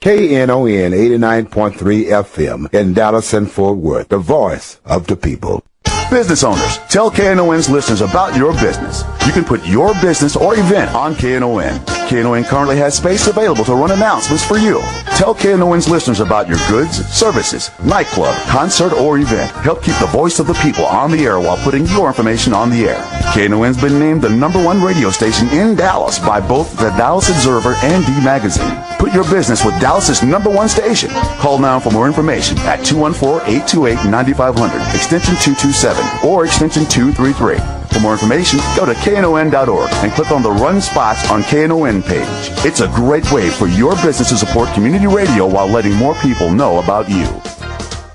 KNON 89.3 FM in Dallas and Fort Worth, the voice of the people. Business owners, tell KNON's listeners about your business. You can put your business or event on KNON. KNON currently has space available to run announcements for you. Tell KNON's listeners about your goods, services, nightclub, concert, or event. Help keep the voice of the people on the air while putting your information on the air. KNON's been named the #1 radio station in Dallas by both the Dallas Observer and D Magazine. Put your business with Dallas's #1 station. Call now for more information at 214-828-9500, extension 227, or extension 233. For more information, go to KNON.org and click on the Run Spots on KNON page. It's a great way for your business to support community radio while letting more people know about you.